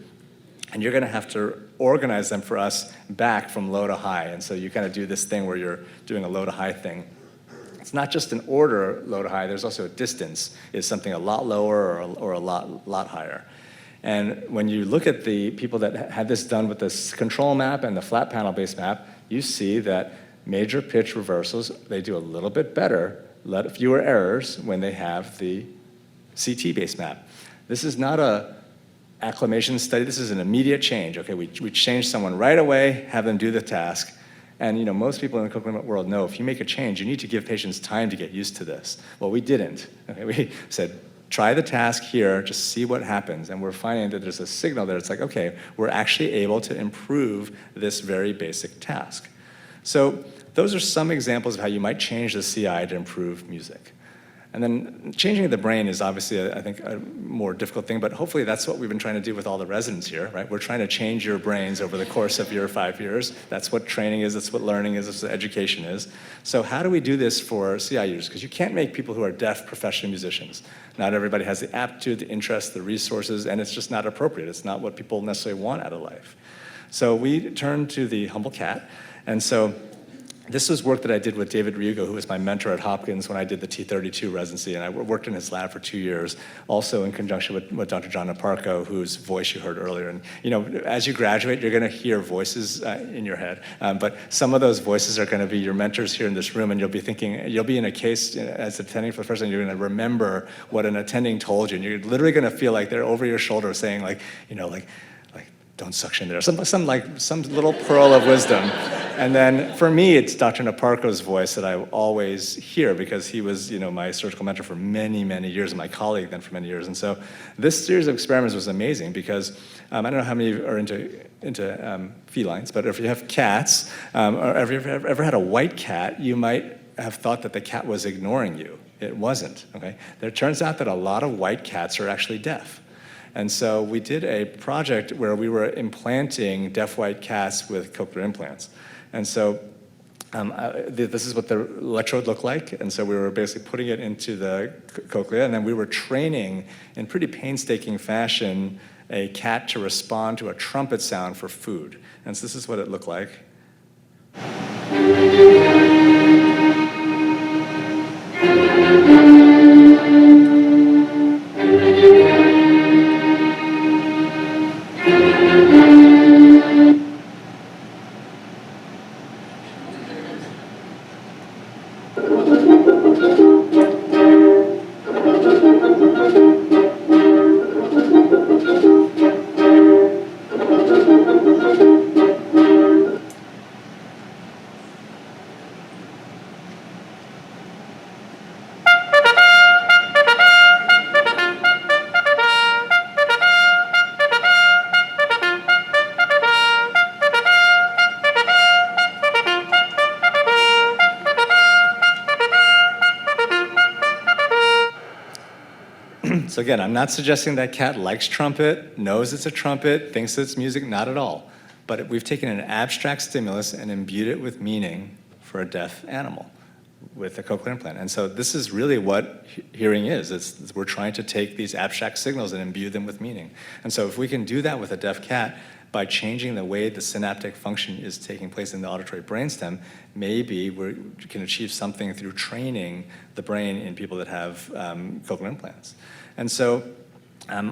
B: and you're gonna have to organize them for us back from low to high. And so you kind of do this thing where you're doing a low to high thing. It's not just an order low to high, there's also a distance. Is something a lot lower or a lot higher? And when you look at the people that had this done with this control map and the flat panel based map, you see that major pitch reversals, they do a little bit better, fewer errors when they have the CT based map. This is not a acclimation study, this is an immediate change. Okay, we change someone right away, have them do the task. And most people in the cochlear implant world know if you make a change, you need to give patients time to get used to this. Well, we didn't. Okay, we said, try the task here, just see what happens. And we're finding that there's a signal there. It's like, okay, we're actually able to improve this very basic task. So those are some examples of how you might change the CI to improve music. And then changing the brain is obviously, I think, a more difficult thing, but hopefully that's what we've been trying to do with all the residents here, right? We're trying to change your brains over the course of your 5 years. That's what training is, that's what learning is, that's what education is. So how do we do this for CI users? Because you can't make people who are deaf professional musicians. Not everybody has the aptitude, the interest, the resources, and it's just not appropriate. It's not what people necessarily want out of life. So we turned to the humble cat, and so this was work that I did with David Ryugo, who was my mentor at Hopkins when I did the T32 residency, and I worked in his lab for 2 years, also in conjunction with Dr. John Naparko, whose voice you heard earlier. And as you graduate, you're gonna hear voices in your head, but some of those voices are gonna be your mentors here in this room, and you'll be thinking, you'll be in a case as attending for the first time, you're gonna remember what an attending told you, and you're literally gonna feel like they're over your shoulder saying like, don't suction there, some little pearl of wisdom. And then for me, it's Dr. Naparko's voice that I always hear because he was, my surgical mentor for many, many years and my colleague then for many years. And so this series of experiments was amazing because I don't know how many of you are into felines, but if you have cats, or if you've ever had a white cat, you might have thought that the cat was ignoring you. It wasn't, okay? It turns out that a lot of white cats are actually deaf. And so we did a project where we were implanting deaf white cats with cochlear implants. And so this is what the electrode looked like. And so we were basically putting it into the cochlea, and then we were training in pretty painstaking fashion a cat to respond to a trumpet sound for food. And so this is what it looked like. So again, I'm not suggesting that cat likes trumpet, knows it's a trumpet, thinks it's music, not at all. But we've taken an abstract stimulus and imbued it with meaning for a deaf animal with a cochlear implant. And so this is really what hearing is. We're trying to take these abstract signals and imbue them with meaning. And so if we can do that with a deaf cat, by changing the way the synaptic function is taking place in the auditory brainstem, maybe we can achieve something through training the brain in people that have cochlear implants. And so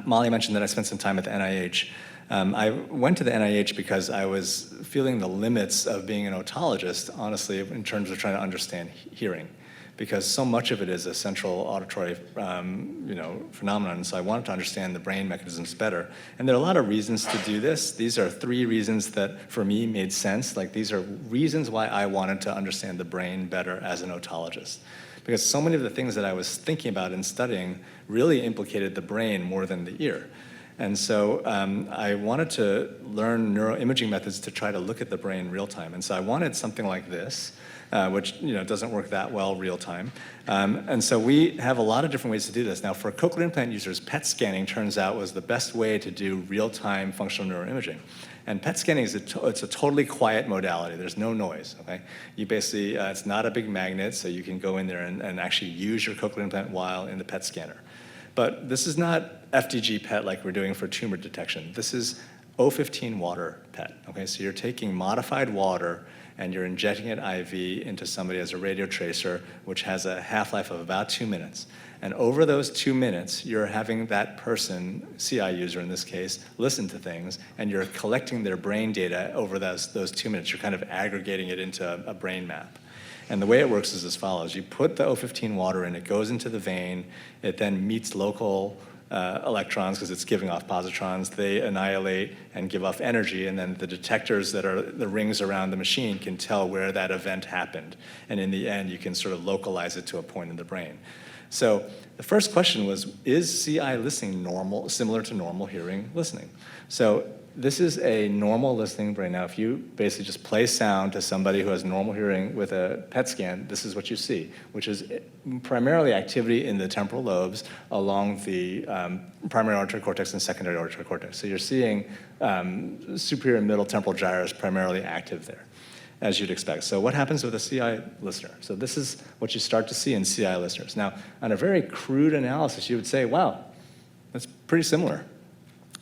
B: Molly mentioned that I spent some time at the NIH. I went to the NIH because I was feeling the limits of being an otologist, honestly, in terms of trying to understand hearing, because so much of it is a central auditory phenomenon. So I wanted to understand the brain mechanisms better. And there are a lot of reasons to do this. These are 3 reasons that, for me, made sense. Like, these are reasons why I wanted to understand the brain better as an otologist. Because so many of the things that I was thinking about and studying really implicated the brain more than the ear. And so I wanted to learn neuroimaging methods to try to look at the brain real time. And so I wanted something like this, which doesn't work that well real time. And so we have a lot of different ways to do this. Now, for cochlear implant users, PET scanning turns out was the best way to do real-time functional neuroimaging. And PET scanning is it's a totally quiet modality. There's no noise, okay? You basically, it's not a big magnet, so you can go in there and actually use your cochlear implant while in the PET scanner. But this is not FDG PET like we're doing for tumor detection. This is O15 water PET, okay? So you're taking modified water and you're injecting it IV into somebody as a radio tracer, which has a half-life of about 2 minutes. And over those 2 minutes, you're having that person, CI user in this case, listen to things, and you're collecting their brain data over those 2 minutes. You're kind of aggregating it into a brain map. And the way it works is as follows. You put the O15 water in, it goes into the vein, it then meets local electrons because it's giving off positrons. They annihilate and give off energy, and then the detectors that are the rings around the machine can tell where that event happened. And in the end, you can sort of localize it to a point in the brain. So the first question was, is CI listening similar to normal hearing listening? So this is a normal listening brain. Now, if you basically just play sound to somebody who has normal hearing with a PET scan, this is what you see, which is primarily activity in the temporal lobes along the primary auditory cortex and secondary auditory cortex. So you're seeing superior and middle temporal gyrus primarily active there, as you'd expect. So what happens with a CI listener? So this is what you start to see in CI listeners. Now, on a very crude analysis, you would say, wow, that's pretty similar.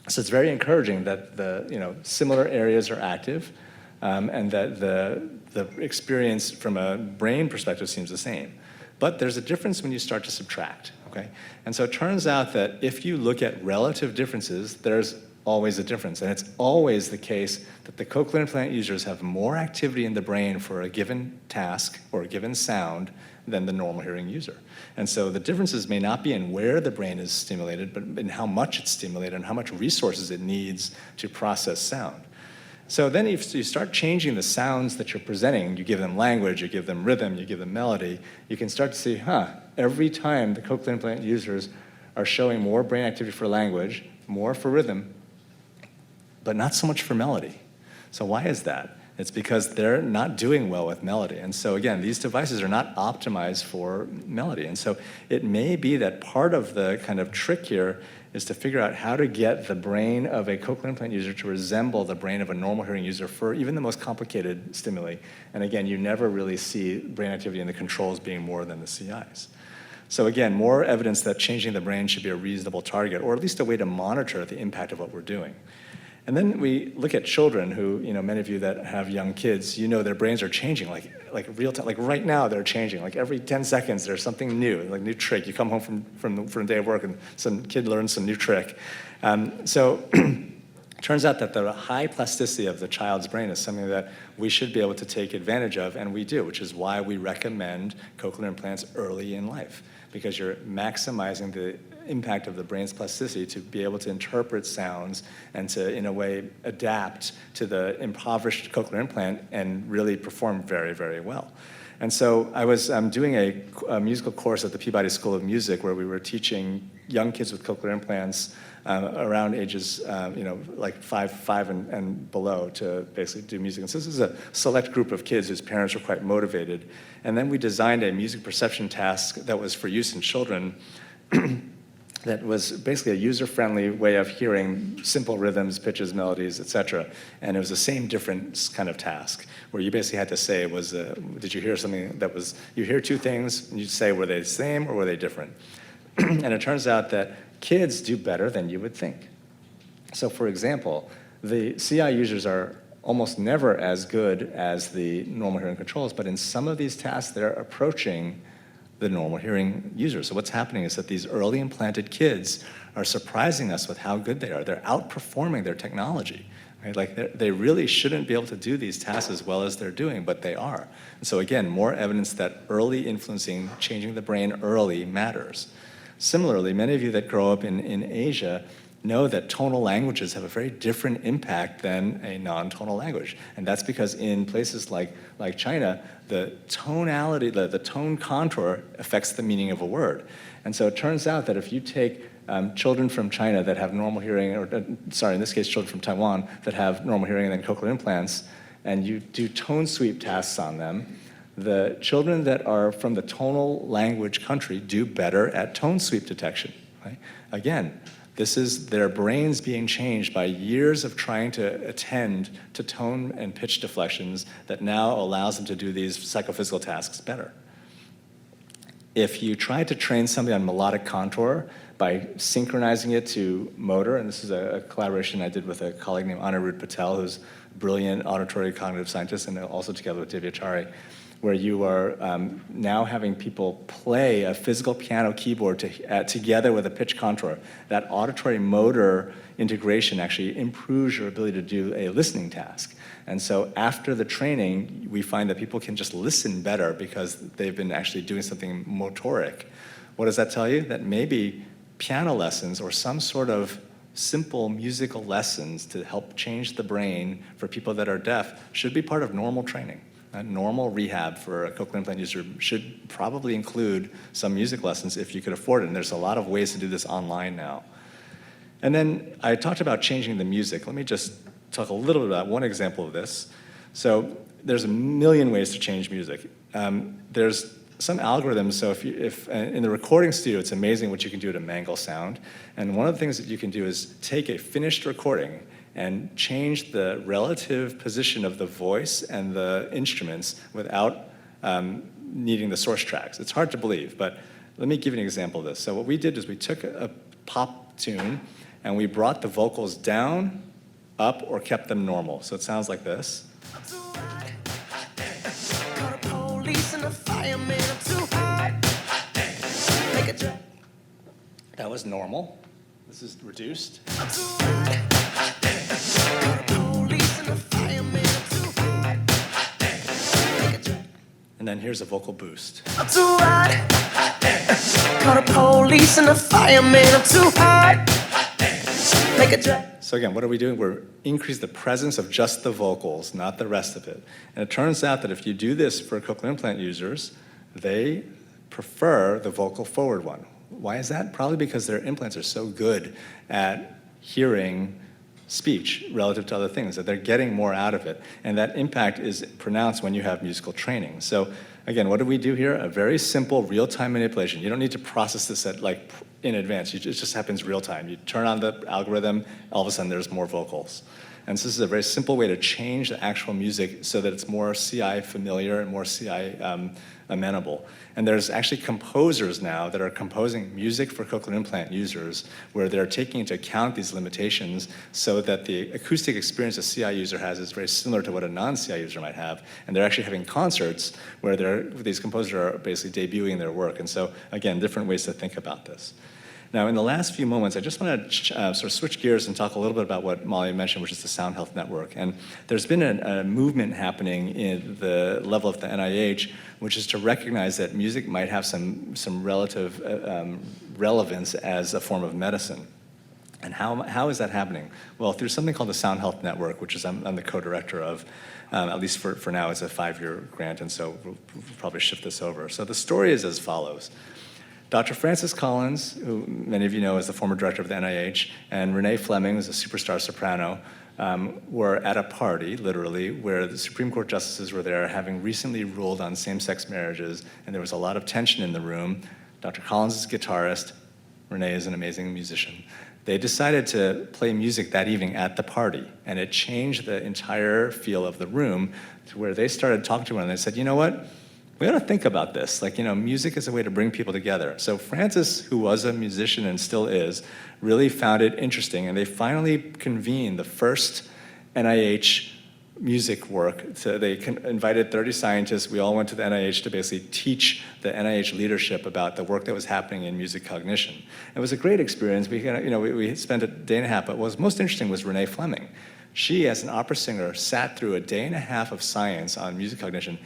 B: So it's very encouraging that the similar areas are active, and that the experience from a brain perspective seems the same. But there's a difference when you start to subtract, okay? And so it turns out that if you look at relative differences, there's always a difference. And it's always the case that the cochlear implant users have more activity in the brain for a given task or a given sound than the normal hearing user. And so the differences may not be in where the brain is stimulated, but in how much it's stimulated and how much resources it needs to process sound. So then if you start changing the sounds that you're presenting, you give them language, you give them rhythm, you give them melody, you can start to see, every time the cochlear implant users are showing more brain activity for language, more for rhythm, but not so much for melody. So why is that? It's because they're not doing well with melody. And so again, these devices are not optimized for melody. And so it may be that part of the kind of trick here is to figure out how to get the brain of a cochlear implant user to resemble the brain of a normal hearing user for even the most complicated stimuli. And again, you never really see brain activity in the controls being more than the CIs. So again, more evidence that changing the brain should be a reasonable target, or at least a way to monitor the impact of what we're doing. And then we look at children who, many of you that have young kids, their brains are changing like real time. Like right now, they're changing. Like every 10 seconds, there's something new, like new trick. You come home from a day of work and some kid learns some new trick. So it turns out that the high plasticity of the child's brain is something that we should be able to take advantage of, and we do, which is why we recommend cochlear implants early in life, because you're maximizing the impact of the brain's plasticity to be able to interpret sounds and to, in a way, adapt to the impoverished cochlear implant and really perform very, very well. And so I was doing a musical course at the Peabody School of Music where we were teaching young kids with cochlear implants around ages, like five and below to basically do music. And so this is a select group of kids whose parents were quite motivated. And then we designed a music perception task that was for use in children that was basically a user-friendly way of hearing simple rhythms, pitches, melodies, etc. And it was the same different kind of task where you basically had to say, did you hear something that was, you hear two things, and you say, were they the same or were they different? And it turns out that kids do better than you would think. So for example, the CI users are almost never as good as the normal hearing controls, but in some of these tasks, they're approaching the normal hearing users. So what's happening is that these early implanted kids are surprising us with how good they are. They're outperforming their technology. Right? Like they really shouldn't be able to do these tasks as well as they're doing, but they are. And so again, more evidence that early influencing, changing the brain early matters. Similarly, many of you that grow up in Asia know that tonal languages have a very different impact than a non-tonal language. And that's because in places like China, the tonality, the tone contour affects the meaning of a word. And so it turns out that if you take children from China that have normal hearing, or sorry, in this case, children from Taiwan that have normal hearing and then cochlear implants, and you do tone sweep tasks on them, the children that are from the tonal language country do better at tone sweep detection. Right? Again, this is their brains being changed by years of trying to attend to tone and pitch deflections that now allows them to do these psychophysical tasks better. If you try to train somebody on melodic contour by synchronizing it to motor, and this is a collaboration I did with a colleague named Anirudh Patel, who's a brilliant auditory cognitive scientist, and also together with Divya Chari, where you are now having people play a physical piano keyboard together with a pitch contour. That auditory motor integration actually improves your ability to do a listening task. And so after the training, we find that people can just listen better because they've been actually doing something motoric. What does that tell you? That maybe piano lessons or some sort of simple musical lessons to help change the brain for people that are deaf should be part of normal training. A normal rehab for a cochlear implant user should probably include some music lessons if you could afford it, and there's a lot of ways to do this online now. And then I talked about changing the music. Let me just talk a little bit about one example of this. So there's a million ways to change music. There's some algorithms, so if in the recording studio, it's amazing what you can do to mangle sound. And one of the things that you can do is take a finished recording and change the relative position of the voice and the instruments without needing the source tracks. It's hard to believe, but let me give you an example of this. So what we did is we took a pop tune and we brought the vocals down, up, or kept them normal. So it sounds like this. That was normal. This is reduced. And then here's a vocal boost. I'm too hot. Call the police and the fireman. I'm too hot. Make a drop. So again, what are we doing? We're increasing the presence of just the vocals, not the rest of it. And it turns out that if you do this for cochlear implant users, they prefer the vocal forward one. Why is that? Probably because their implants are so good at hearing speech relative to other things, that they're getting more out of it. And that impact is pronounced when you have musical training. So again, what do we do here? A very simple real-time manipulation. You don't need to process this in advance. It just happens real time. You turn on the algorithm, all of a sudden there's more vocals. And so this is a very simple way to change the actual music so that it's more CI familiar and more CI amenable. And there's actually composers now that are composing music for cochlear implant users where they're taking into account these limitations so that the acoustic experience a CI user has is very similar to what a non-CI user might have. And they're actually having concerts where these composers are basically debuting their work. And so, again, different ways to think about this. Now, in the last few moments, I just want to sort of switch gears and talk a little bit about what Molly mentioned, which is the Sound Health Network. And there's been a movement happening in the level of the NIH, which is to recognize that music might have some relative relevance as a form of medicine. And how is that happening? Well, through something called the Sound Health Network, which is I'm the co-director of. At least for now, it's a 5-year grant, and so we'll probably shift this over. So the story is as follows. Dr. Francis Collins, who many of you know is the former director of the NIH, and Renee Fleming, who's a superstar soprano, were at a party, literally, where the Supreme Court justices were there, having recently ruled on same-sex marriages, and there was a lot of tension in the room. Dr. Collins is a guitarist. Renee is an amazing musician. They decided to play music that evening at the party, and it changed the entire feel of the room to where they started talking to one another. They said, you know what? we ought to think about this. Like, music is a way to bring people together. So Francis, who was a musician and still is, really found it interesting, and they finally convened the first NIH music work. So they invited 30 scientists. We all went to the NIH to basically teach the NIH leadership about the work that was happening in music cognition. It was a great experience. We spent a day and a half, but what was most interesting was Renee Fleming. She, as an opera singer, sat through a day and a half of science on music cognition,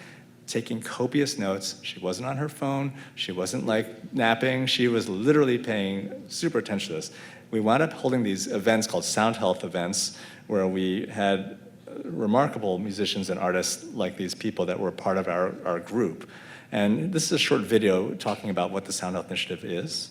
B: taking copious notes. She wasn't on her phone. She wasn't napping. She was literally paying super attention to this. We wound up holding these events called Sound Health events, where we had remarkable musicians and artists like these people that were part of our group. And this is a short video talking about what the Sound Health Initiative is.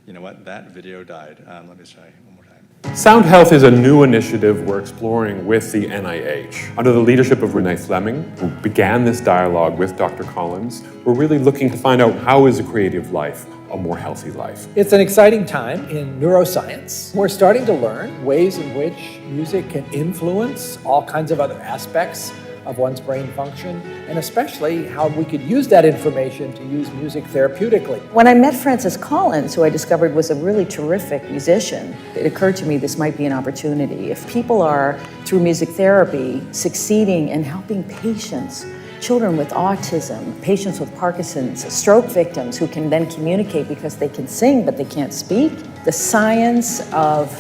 B: You know what? That video died. Let me try one more time.
H: Sound Health is a new initiative we're exploring with the NIH. Under the leadership of Renee Fleming, who began this dialogue with Dr. Collins, we're really looking to find out how is a creative life a more healthy life.
I: It's an exciting time in neuroscience. We're starting to learn ways in which music can influence all kinds of other aspects of one's brain function, and especially how we could use that information to use music therapeutically.
J: When I met Francis Collins, who I discovered was a really terrific musician, it occurred to me this might be an opportunity. If people are, through music therapy, succeeding in helping patients, children with autism, patients with Parkinson's, stroke victims who can then communicate because they can sing but they can't speak, the science of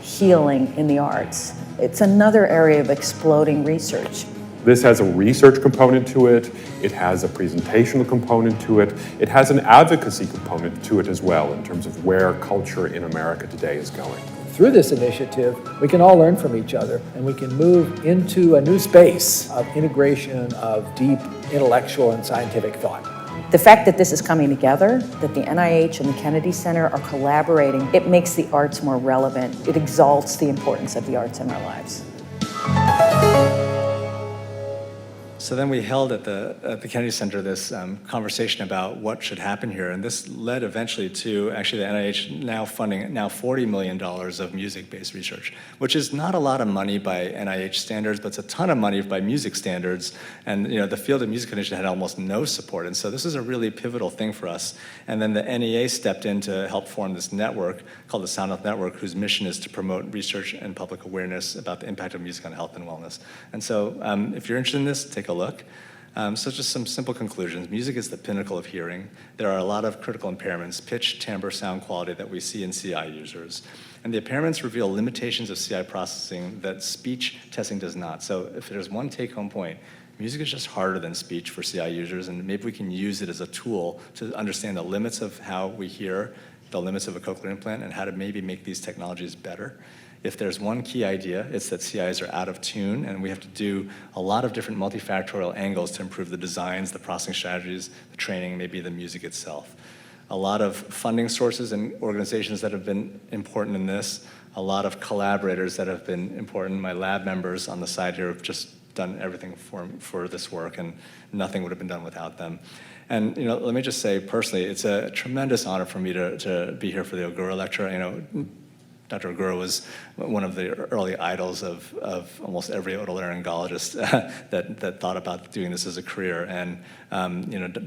J: healing in the arts, it's another area of exploding research.
H: This has a research component to it, it has a presentational component to it, it has an advocacy component to it as well in terms of where culture in America today is going.
I: Through this initiative, we can all learn from each other, and we can move into a new space of integration of deep intellectual and scientific thought.
J: The fact that this is coming together, that the NIH and the Kennedy Center are collaborating, it makes the arts more relevant. It exalts the importance of the arts in our lives.
B: So then we held at the Kennedy Center this conversation about what should happen here, and this led eventually to actually the NIH now funding $40 million of music-based research, which is not a lot of money by NIH standards, but it's a ton of money by music standards. And the field of music cognition had almost no support, and so this is a really pivotal thing for us. And then the NEA stepped in to help form this network called the Sound Health Network, whose mission is to promote research and public awareness about the impact of music on health and wellness. And so if you're interested in this, take a look. So just some simple conclusions. Music is the pinnacle of hearing. There are a lot of critical impairments, pitch, timbre, sound quality, that we see in CI users. And the impairments reveal limitations of CI processing that speech testing does not. So if there's one take-home point, music is just harder than speech for CI users, and maybe we can use it as a tool to understand the limits of how we hear, the limits of a cochlear implant, and how to maybe make these technologies better. If there's one key idea, it's that CIs are out of tune, and we have to do a lot of different multifactorial angles to improve the designs, the processing strategies, the training, maybe the music itself. A lot of funding sources and organizations that have been important in this, a lot of collaborators that have been important. My lab members on the side here have just done everything for this work, and nothing would have been done without them. And let me just say personally, it's a tremendous honor for me to be here for the Ogura Lecture. Dr. Ogura was one of the early idols of almost every otolaryngologist that thought about doing this as a career. And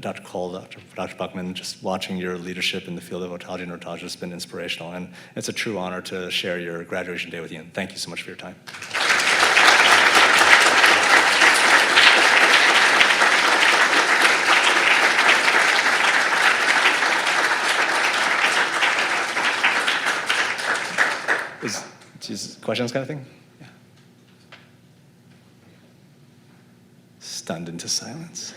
B: Dr. Cole, Dr. Buckman, just watching your leadership in the field of otology and neurotology has been inspirational. And it's a true honor to share your graduation day with you. And thank you so much for your time. Is questions kind of thing? Yeah. Stunned into silence.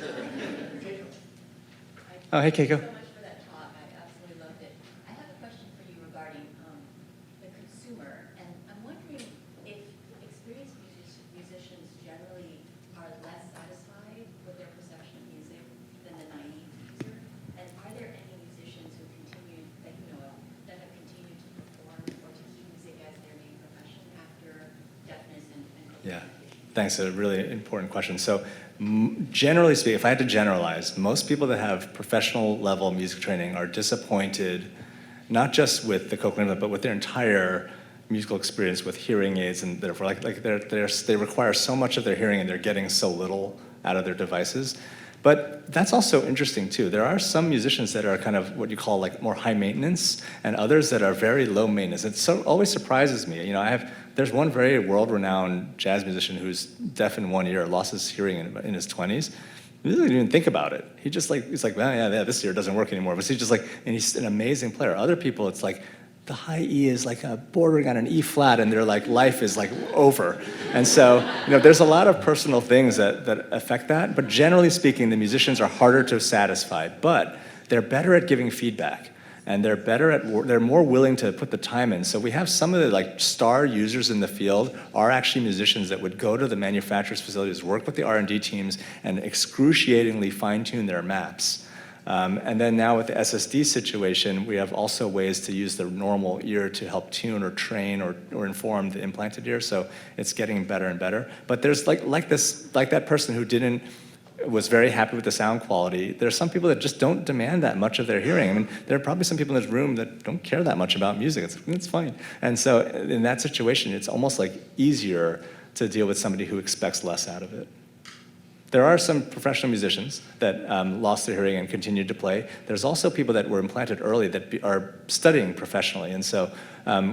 B: Oh, hey, Keiko.
K: Thank you so much for that talk. I absolutely loved it. I have a question for you regarding the consumer, and I'm wondering if experienced musicians generally are less satisfied with their perception of music than the naive user, and are there any musicians who continue, that you know of, that have continued to perform or to keep music as their main profession after deafness and
B: Yeah, thanks. A really important question. So generally speaking, if I had to generalize, most people that have professional level music training are disappointed not just with the cochlear implant, but with their entire musical experience with hearing aids, and therefore, they require so much of their hearing, and they're getting so little out of their devices. But that's also interesting too. There are some musicians that are kind of what you call like more high maintenance, and others that are very low maintenance. It always surprises me. You know, there's one very world-renowned jazz musician who's deaf in one ear, lost his hearing in his 20s. He really didn't even think about it. He's like, well, yeah, this ear doesn't work anymore. But he's just like, and he's an amazing player. Other people, it's like, the high E is like bordering on an E flat, and their like life is like over. And so, you know, there's a lot of personal things that affect that. But generally speaking, the musicians are harder to satisfy, but they're better at giving feedback, and they're more willing to put the time in. So we have some of the like star users in the field are actually musicians that would go to the manufacturer's facilities, work with the R&D teams, and excruciatingly fine-tune their maps. And then now with the SSD situation, we have also ways to use the normal ear to help tune or train or inform the implanted ear. So it's getting better and better. But there's like that person who was very happy with the sound quality. There are some people that just don't demand that much of their hearing. I mean, there are probably some people in this room that don't care that much about music. It's fine. And so in that situation, it's almost like easier to deal with somebody who expects less out of it. There are some professional musicians that lost their hearing and continued to play. There's also people that were implanted early that are studying professionally. And so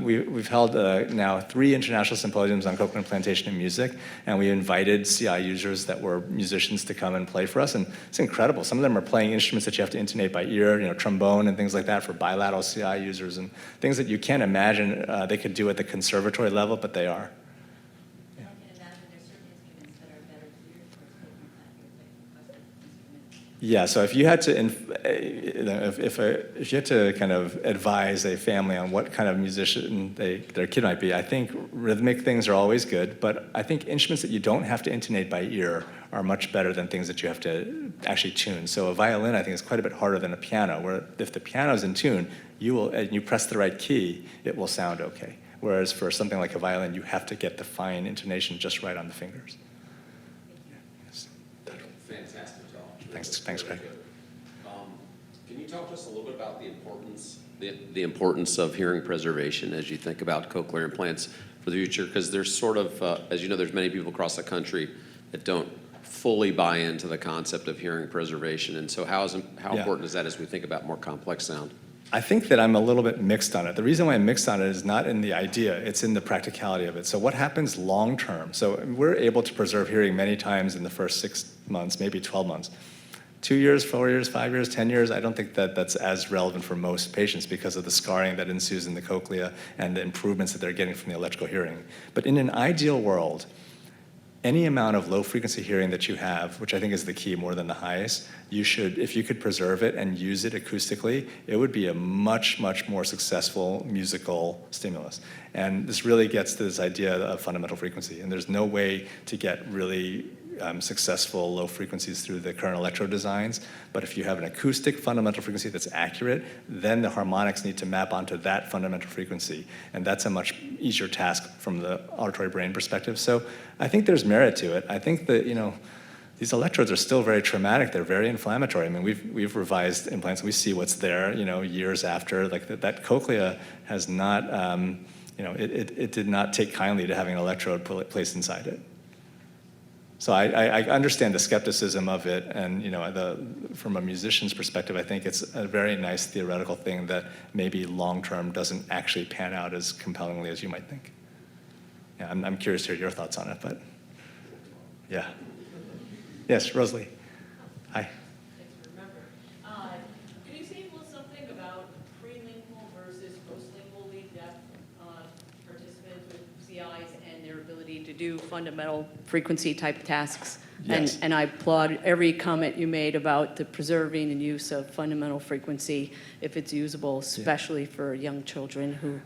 B: we've held now 3 international symposiums on cochlear implantation in music, and we invited CI users that were musicians to come and play for us, and it's incredible. Some of them are playing instruments that you have to intonate by ear, you know, trombone and things like that for bilateral CI users, and things that you can't imagine they could do at the conservatory level, but they are. Yeah, so if you had to, if you had to kind of advise a family on what kind of musician their kid might be, I think rhythmic things are always good, but I think instruments that you don't have to intonate by ear are much better than things that you have to actually tune. So a violin, I think, is quite a bit harder than a piano, where if the piano's in tune, and you press the right key, it will sound okay. Whereas for something like a violin, you have to get the fine intonation just right on the fingers.
L: Fantastic talk.
B: Thanks, Greg.
L: Can you talk to us a little bit about the importance of hearing preservation as you think about cochlear implants for the future? Because there's sort of, as you know, there's many people across the country that don't fully buy into the concept of hearing preservation. And so how important is that as we think about more complex sound?
B: I think that I'm a little bit mixed on it. The reason why I'm mixed on it is not in the idea, it's in the practicality of it. So what happens long term? So we're able to preserve hearing many times in the first 6 months, maybe 12 months. 2 years, 4 years, 5 years, 10 years, I don't think that that's as relevant for most patients because of the scarring that ensues in the cochlea and the improvements that they're getting from the electrical hearing. But in an ideal world, any amount of low frequency hearing that you have, which I think is the key more than the highest, you should, if you could preserve it and use it acoustically, it would be a much, much more successful musical stimulus. And this really gets to this idea of fundamental frequency. And there's no way to get really successful low frequencies through the current electrode designs. But if you have an acoustic fundamental frequency that's accurate, then the harmonics need to map onto that fundamental frequency. And that's a much easier task from the auditory brain perspective. So I think there's merit to it. I think that, you know, these electrodes are still very traumatic. They're very inflammatory. I mean, we've revised implants. We see what's there, you know, years after. Like that cochlea has not, you know, it did not take kindly to having an electrode placed inside it. So I understand the skepticism of it, and you know, from a musician's perspective, I think it's a very nice theoretical thing that maybe long-term doesn't actually pan out as compellingly as you might think. Yeah, I'm curious to hear your thoughts on it, but yeah. Yes, Rosalie. Hi.
M: Can you say a little something about prelingual versus postlingually deaf participants with CIs and their ability to do fundamental frequency type tasks?
B: Yes.
M: And I applaud every comment you made about the preserving and use of fundamental frequency if it's usable, especially for young children who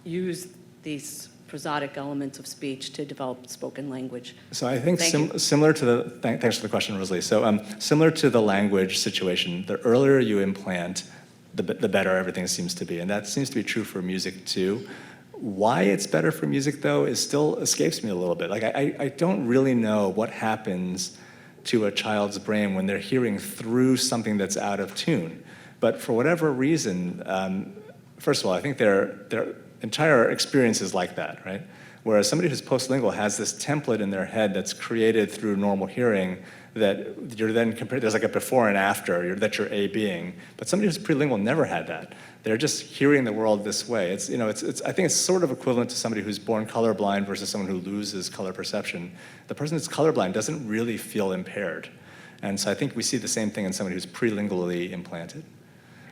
M: use these prosodic elements of speech to develop spoken language.
B: So I think
M: Thanks
B: for the question, Rosalie. So similar to the language situation, the earlier you implant, the better everything seems to be. And that seems to be true for music too. Why it's better for music though is still escapes me a little bit. Like I don't really know what happens to a child's brain when they're hearing through something that's out of tune. But for whatever reason, first of all, I think their entire experience is like that, right? Whereas somebody who's postlingual has this template in their head that's created through normal hearing that you're then compared, there's like a before and after, that you're A being. But somebody who's prelingual never had that. They're just hearing the world this way. It's, I think it's sort of equivalent to somebody who's born colorblind versus someone who loses color perception. The person that's colorblind doesn't really feel impaired. And so I think we see the same thing in somebody who's prelingually implanted.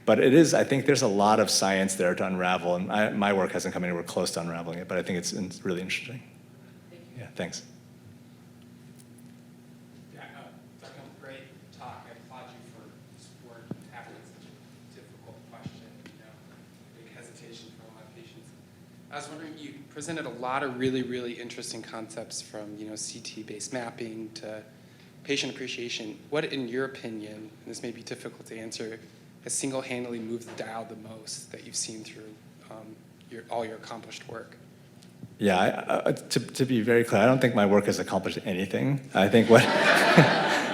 B: But it is, I think there's a lot of science there to unravel, and my work hasn't come anywhere close to unraveling it, but I think it's really interesting. Yeah, thanks.
N: Yeah, Dr. Great talk. I applaud you for tackling such a difficult question, big hesitation for a lot of patients. I was wondering, you presented a lot of really, really interesting concepts from, CT-based mapping to patient appreciation. What, in your opinion, and this may be difficult to answer, has single-handedly moved the dial the most that you've seen through all your accomplished work?
B: Yeah, to be very clear, I don't think my work has accomplished anything. I think what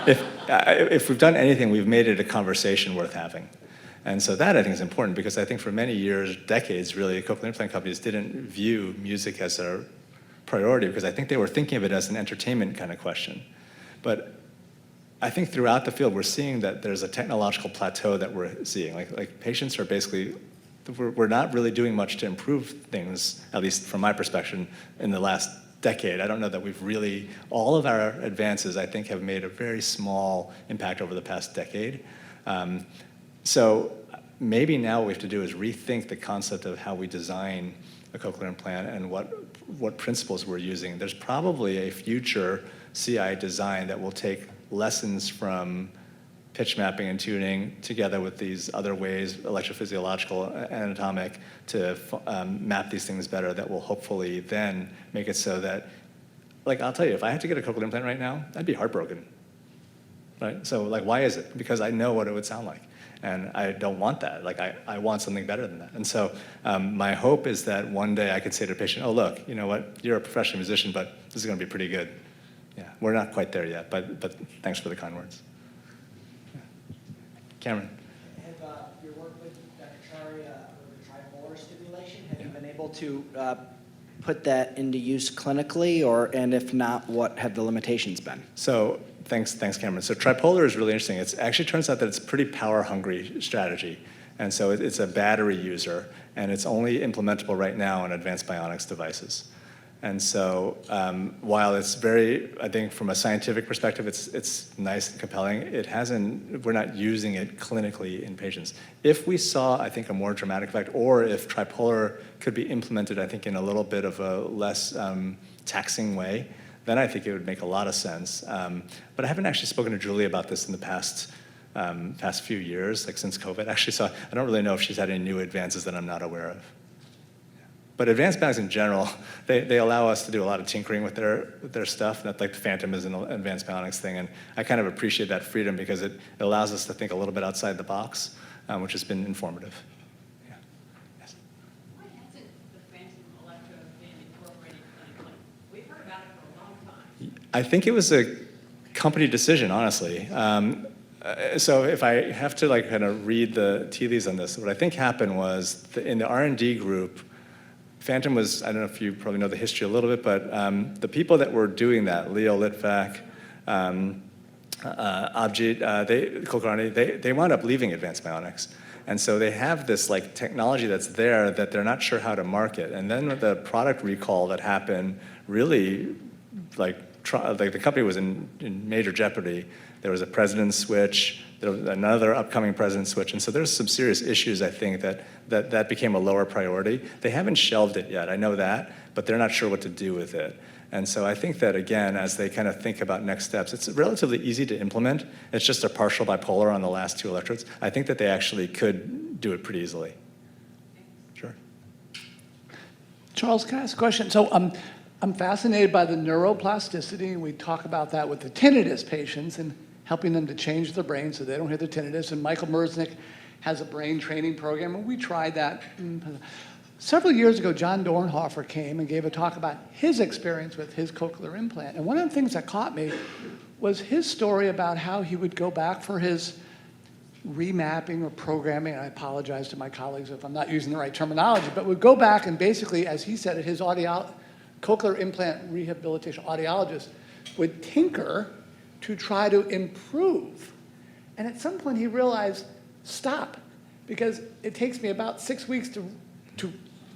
B: if we've done anything, we've made it a conversation worth having. And so that I think is important because I think for many years, decades really, cochlear implant companies didn't view music as a priority because I think they were thinking of it as an entertainment kind of question. But I think throughout the field, we're seeing that there's a technological plateau that we're seeing. Like patients are basically, we're not really doing much to improve things, at least from my perspective, in the last decade. I don't know that we've really, all of our advances, I think, have made a very small impact over the past decade. So maybe now what we have to do is rethink the concept of how we design a cochlear implant and what principles we're using. There's probably a future CI design that will take lessons from pitch mapping and tuning together with these other ways, electrophysiological, anatomic, to map these things better that will hopefully then make it so that, like I'll tell you, if I had to get a cochlear implant right now, I'd be heartbroken, right? So like, why is it? Because I know what it would sound like. And I don't want that. Like, I want something better than that. And so my hope is that one day I could say to a patient, oh, look, you know what, you're a professional musician, but this is gonna be pretty good. Yeah, we're not quite there yet, but thanks for the kind words. Yeah. Cameron.
O: Have your work with Dr. Chari with tripolar stimulation, have you been able to put that into use clinically, and if not, what have the limitations been?
B: So thanks, Cameron. So tripolar is really interesting. It actually turns out that it's a pretty power-hungry strategy. And so it's a battery user, and it's only implementable right now on advanced bionics devices. And so while it's very, I think from a scientific perspective, it's nice and compelling, we're not using it clinically in patients. If we saw, I think, a more dramatic effect, or if tripolar could be implemented, I think, in a little bit of a less taxing way, then I think it would make a lot of sense. But I haven't actually spoken to Julie about this in the past few years, like since COVID, actually, so I don't really know if she's had any new advances that I'm not aware of. But advanced bionics in general, they allow us to do a lot of tinkering with their stuff. That, like the Phantom is an advanced bionics thing, and I kind of appreciate that freedom because it allows us to think a little bit outside the box, which has been informative. Yeah. Yes.
K: Why hasn't the Phantom Electro been incorporated clinically? We've heard about it for a long time.
B: I think it was a company decision, honestly. So if I have to like kind of read the tea leaves on this, what I think happened was in the R&D group, Phantom was, I don't know if you probably know the history a little bit, but the people that were doing that, Leo Litvak, Abhijit Kulkarni, they wound up leaving Advanced Bionics. And so they have this like technology that's there that they're not sure how to market. And then with the product recall that happened, really like the company was in major jeopardy. There was a president switch, there was another upcoming president switch, and so there's some serious issues, I think, that became a lower priority. They haven't shelved it yet, I know that, but they're not sure what to do with it. And so I think that, again, as they kind of think about next steps, it's relatively easy to implement. It's just a partial bipolar on the last two electrodes. I think that they actually could do it pretty easily. Sure.
P: Charles, can I ask a question? So I'm fascinated by the neuroplasticity, and we talk about that with the tinnitus patients and helping them to change their brain so they don't hear the tinnitus. And Michael Merznick has a brain training program, and we tried that. Several years ago, John Dornhofer came and gave a talk about his experience with his cochlear implant. And one of the things that caught me was his story about how he would go back for his remapping or programming, and I apologize to my colleagues if I'm not using the right terminology, but would go back and basically, as he said it, his cochlear implant rehabilitation audiologist would tinker to try to improve. And at some point he realized, stop, because it takes me about 6 weeks to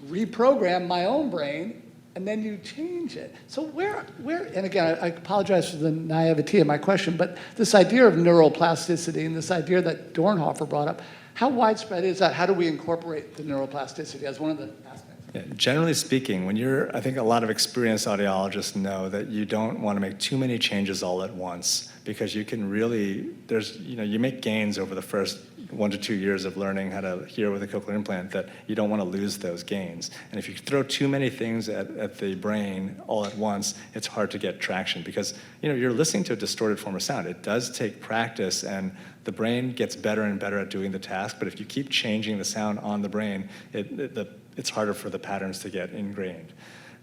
P: reprogram my own brain, and then you change it. So where, and again, I apologize for the naivety of my question, but this idea of neuroplasticity and this idea that Dornhofer brought up, how widespread is that? How do we incorporate the neuroplasticity as one of the aspects?
B: Yeah, generally speaking, I think a lot of experienced audiologists know that you don't want to make too many changes all at once, because you can really, you make gains over the first 1 to 2 years of learning how to hear with a cochlear implant that you don't want to lose those gains. And if you throw too many things at the brain all at once, it's hard to get traction, because you're listening to a distorted form of sound. It does take practice, and the brain gets better and better at doing the task, but if you keep changing the sound on the brain, it's harder for the patterns to get ingrained.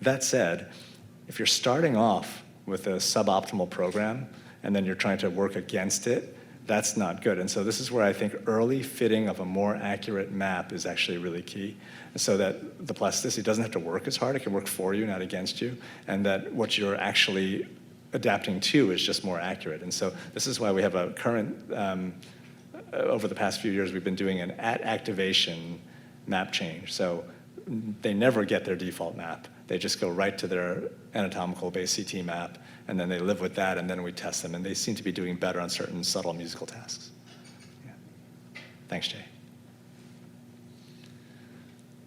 B: That said, if you're starting off with a suboptimal program and then you're trying to work against it, that's not good. And so this is where I think early fitting of a more accurate map is actually really key, so that the plasticity doesn't have to work as hard. It can work for you, not against you, and that what you're actually adapting to is just more accurate. And so this is why we have a current, over the past few years, we've been doing an at-activation map change. So they never get their default map. They just go right to their anatomical base CT map, and then they live with that, and then we test them, and they seem to be doing better on certain subtle musical tasks. Yeah. Thanks, Jay.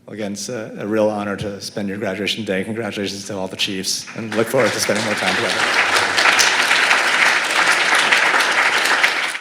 B: Well, again, it's a real honor to spend your graduation day. Congratulations to all the chiefs, and look forward to spending more time together.